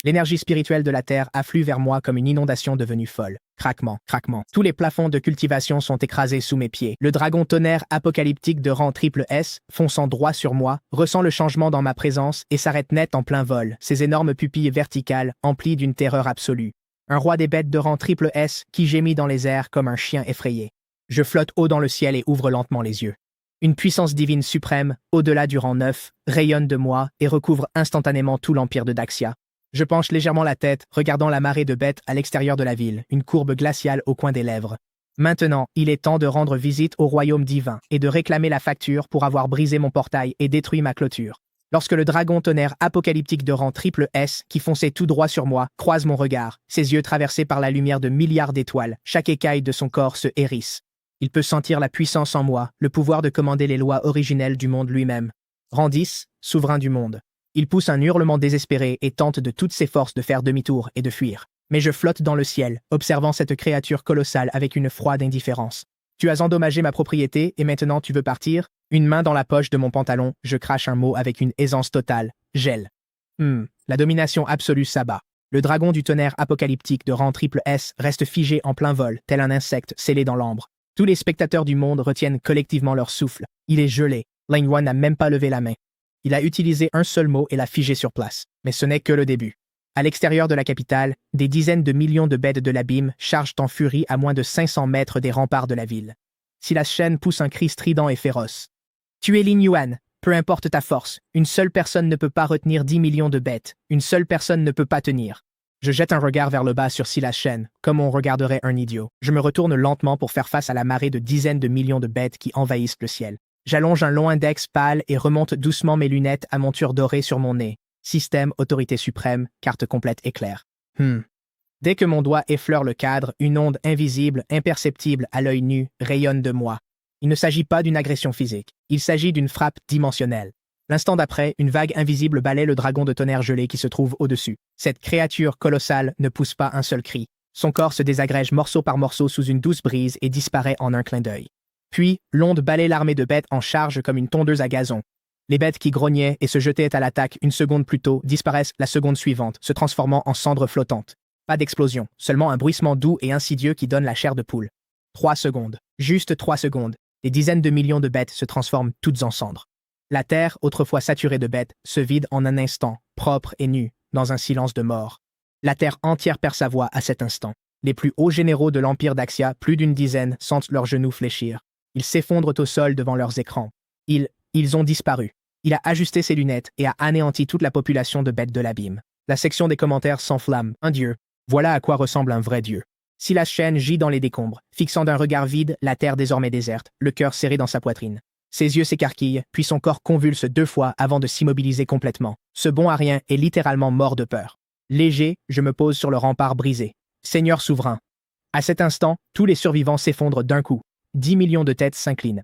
L'énergie spirituelle de la Terre afflue vers moi comme une inondation devenue folle. Craquement, craquement. Tous les plafonds de cultivation sont écrasés sous mes pieds. Le dragon tonnerre apocalyptique de rang triple S, fonçant droit sur moi, ressent le changement dans ma présence et s'arrête net en plein vol, ses énormes pupilles verticales emplies d'une terreur absolue. Un roi des bêtes de rang triple S qui gémit dans les airs comme un chien effrayé. Je flotte haut dans le ciel et ouvre lentement les yeux. Une puissance divine suprême, au-delà du rang 9, rayonne de moi et recouvre instantanément tout l'empire de Daxia. Je penche légèrement la tête, regardant la marée de bêtes à l'extérieur de la ville, une courbe glaciale au coin des lèvres. Maintenant, il est temps de rendre visite au royaume divin et de réclamer la facture pour avoir brisé mon portail et détruit ma clôture. Lorsque le dragon tonnerre apocalyptique de rang triple S, qui fonçait tout droit sur moi, croise mon regard, ses yeux traversés par la lumière de milliards d'étoiles, chaque écaille de son corps se hérisse. Il peut sentir la puissance en moi, le pouvoir de commander les lois originelles du monde lui-même. Rang 10, souverain du monde. Il pousse un hurlement désespéré et tente de toutes ses forces de faire demi-tour et de fuir. Mais je flotte dans le ciel, observant cette créature colossale avec une froide indifférence. Tu as endommagé ma propriété et maintenant tu veux partir? Une main dans la poche de mon pantalon, je crache un mot avec une aisance totale. Gel. La domination absolue s'abat. Le dragon du tonnerre apocalyptique de rang triple S reste figé en plein vol, tel un insecte scellé dans l'ambre. Tous les spectateurs du monde retiennent collectivement leur souffle. Il est gelé. Ling Yuan n'a même pas levé la main. Il a utilisé un seul mot et l'a figé sur place. Mais ce n'est que le début. À l'extérieur de la capitale, des dizaines de millions de bêtes de l'abîme chargent en furie à moins de 500 mètres des remparts de la ville. Silas Shen pousse un cri strident et féroce. Tu es Ling Yuan. Peu importe ta force, une seule personne ne peut pas retenir 10 millions de bêtes. Une seule personne ne peut pas tenir. Je jette un regard vers le bas sur Silas Shen, comme on regarderait un idiot. Je me retourne lentement pour faire face à la marée de dizaines de millions de bêtes qui envahissent le ciel. J'allonge un long index pâle et remonte doucement mes lunettes à monture dorée sur mon nez. Système, autorité suprême, carte complète éclair. Dès que mon doigt effleure le cadre, une onde invisible, imperceptible à l'œil nu, rayonne de moi. Il ne s'agit pas d'une agression physique. Il s'agit d'une frappe dimensionnelle. L'instant d'après, une vague invisible balaie le dragon de tonnerre gelé qui se trouve au-dessus. Cette créature colossale ne pousse pas un seul cri. Son corps se désagrège morceau par morceau sous une douce brise et disparaît en un clin d'œil. Puis, l'onde balaie l'armée de bêtes en charge comme une tondeuse à gazon. Les bêtes qui grognaient et se jetaient à l'attaque une seconde plus tôt disparaissent la seconde suivante, se transformant en cendres flottantes. Pas d'explosion, seulement un bruissement doux et insidieux qui donne la chair de poule. 3 secondes. Juste 3 secondes. Des dizaines de millions de bêtes se transforment toutes en cendres. La terre, autrefois saturée de bêtes, se vide en un instant, propre et nue, dans un silence de mort. La terre entière perd sa voix à cet instant. Les plus hauts généraux de l'Empire d'Axia, plus d'une dizaine, sentent leurs genoux fléchir. Ils s'effondrent au sol devant leurs écrans. Ils ont disparu. Il a ajusté ses lunettes et a anéanti toute la population de bêtes de l'abîme. La section des commentaires s'enflamme. Un dieu. Voilà à quoi ressemble un vrai dieu. Silas Shen gît dans les décombres, fixant d'un regard vide la terre désormais déserte, le cœur serré dans sa poitrine. Ses yeux s'écarquillent, puis son corps convulse 2 fois avant de s'immobiliser complètement. Ce bon à rien est littéralement mort de peur. Léger, je me pose sur le rempart brisé. Seigneur souverain. À cet instant, tous les survivants s'effondrent d'un coup. 10 millions de têtes s'inclinent.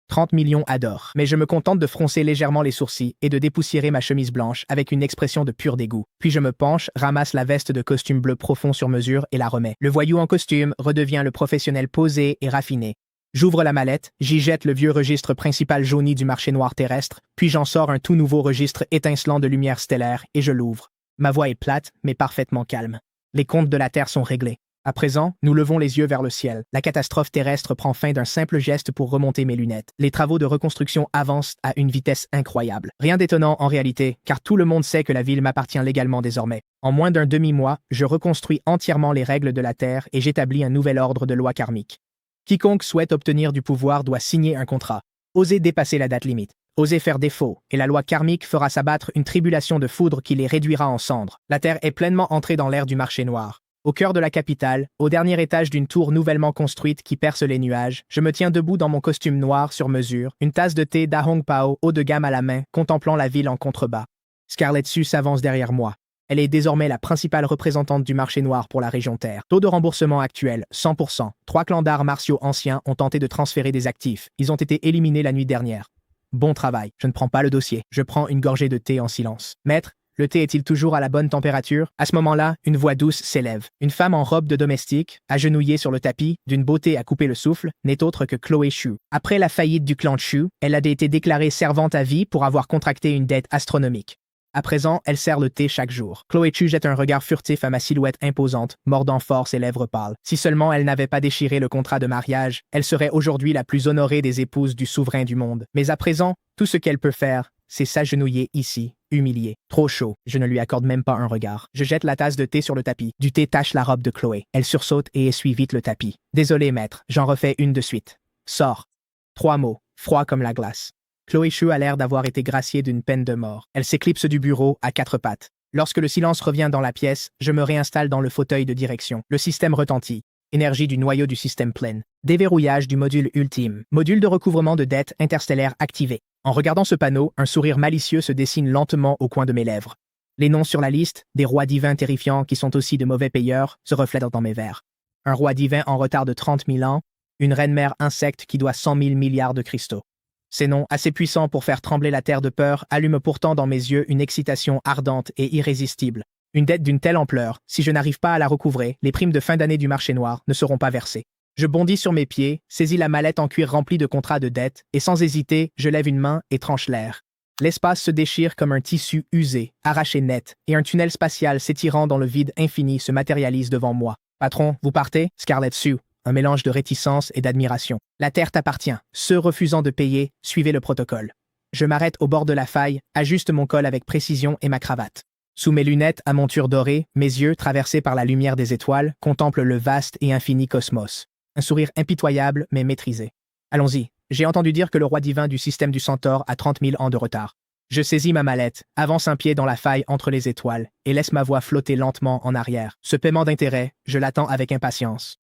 30 millions adorent. Mais je me contente de froncer légèrement les sourcils et de dépoussiérer ma chemise blanche avec une expression de pur dégoût. Puis je me penche, ramasse la veste de costume bleu profond sur mesure et la remets. Le voyou en costume redevient le professionnel posé et raffiné. J'ouvre la mallette, j'y jette le vieux registre principal jauni du marché noir terrestre, puis j'en sors un tout nouveau registre étincelant de lumière stellaire et je l'ouvre. Ma voix est plate, mais parfaitement calme. Les comptes de la Terre sont réglés. À présent, nous levons les yeux vers le ciel. La catastrophe terrestre prend fin d'un simple geste pour remonter mes lunettes. Les travaux de reconstruction avancent à une vitesse incroyable. Rien d'étonnant en réalité, car tout le monde sait que la ville m'appartient légalement désormais. En moins d'un demi-mois, je reconstruis entièrement les règles de la Terre et j'établis un nouvel ordre de loi karmique. Quiconque souhaite obtenir du pouvoir doit signer un contrat. Oser dépasser la date limite. Oser faire défaut, et la loi karmique fera s'abattre une tribulation de foudre qui les réduira en cendres. La Terre est pleinement entrée dans l'ère du marché noir. Au cœur de la capitale, au dernier étage d'une tour nouvellement construite qui perce les nuages, je me tiens debout dans mon costume noir sur mesure, une tasse de thé Da Hong Pao haut de gamme à la main, contemplant la ville en contrebas. Scarlett Su s'avance derrière moi. Elle est désormais la principale représentante du marché noir pour la région Terre. Taux de remboursement actuel, 100%. 3 clans d'arts martiaux anciens ont tenté de transférer des actifs. Ils ont été éliminés la nuit dernière. Bon travail. Je ne prends pas le dossier. Je prends une gorgée de thé en silence. Maître, le thé est-il toujours à la bonne température? À ce moment-là, une voix douce s'élève. Une femme en robe de domestique, agenouillée sur le tapis, d'une beauté à couper le souffle, n'est autre que Chloé Shu. Après la faillite du clan Shu, elle a été déclarée servante à vie pour avoir contracté une dette astronomique. À présent, elle sert le thé chaque jour. Chloé Chu jette un regard furtif à ma silhouette imposante, mordant fort ses lèvres pâles. Si seulement elle n'avait pas déchiré le contrat de mariage, elle serait aujourd'hui la plus honorée des épouses du souverain du monde. Mais à présent, tout ce qu'elle peut faire, c'est s'agenouiller ici, humiliée. Trop chaud, je ne lui accorde même pas un regard. Je jette la tasse de thé sur le tapis. Du thé tache la robe de Chloé. Elle sursaute et essuie vite le tapis. Désolé, maître, j'en refais une de suite. Sors. 3 mots, froid comme la glace. Chloé Chu a l'air d'avoir été graciée d'une peine de mort. Elle s'éclipse du bureau à 4 pattes. Lorsque le silence revient dans la pièce, je me réinstalle dans le fauteuil de direction. Le système retentit. Énergie du noyau du système pleine. Déverrouillage du module ultime. Module de recouvrement de dette interstellaire activé. En regardant ce panneau, un sourire malicieux se dessine lentement au coin de mes lèvres. Les noms sur la liste, des rois divins terrifiants qui sont aussi de mauvais payeurs, se reflètent dans mes vers. Un roi divin en retard de 30 000 ans, une reine-mère insecte qui doit 100 000 milliards de cristaux. Ces noms, assez puissants pour faire trembler la terre de peur, allument pourtant dans mes yeux une excitation ardente et irrésistible. Une dette d'une telle ampleur, si je n'arrive pas à la recouvrer, les primes de fin d'année du marché noir ne seront pas versées. Je bondis sur mes pieds, saisis la mallette en cuir remplie de contrats de dette, et sans hésiter, je lève une main et tranche l'air. L'espace se déchire comme un tissu usé, arraché net, et un tunnel spatial s'étirant dans le vide infini se matérialise devant moi. Patron, vous partez? Scarlett Su. un mélange de réticence et d'admiration. La terre t'appartient. Ceux refusant de payer, suivez le protocole. Je m'arrête au bord de la faille, ajuste mon col avec précision et ma cravate. Sous mes lunettes à monture dorée, mes yeux, traversés par la lumière des étoiles, contemplent le vaste et infini cosmos. Un sourire impitoyable mais maîtrisé. Allons-y. J'ai entendu dire que le roi divin du système du Centaure a 30 000 ans de retard. Je saisis ma mallette, avance un pied dans la faille entre les étoiles et laisse ma voix flotter lentement en arrière. Ce paiement d'intérêt, je l'attends avec impatience.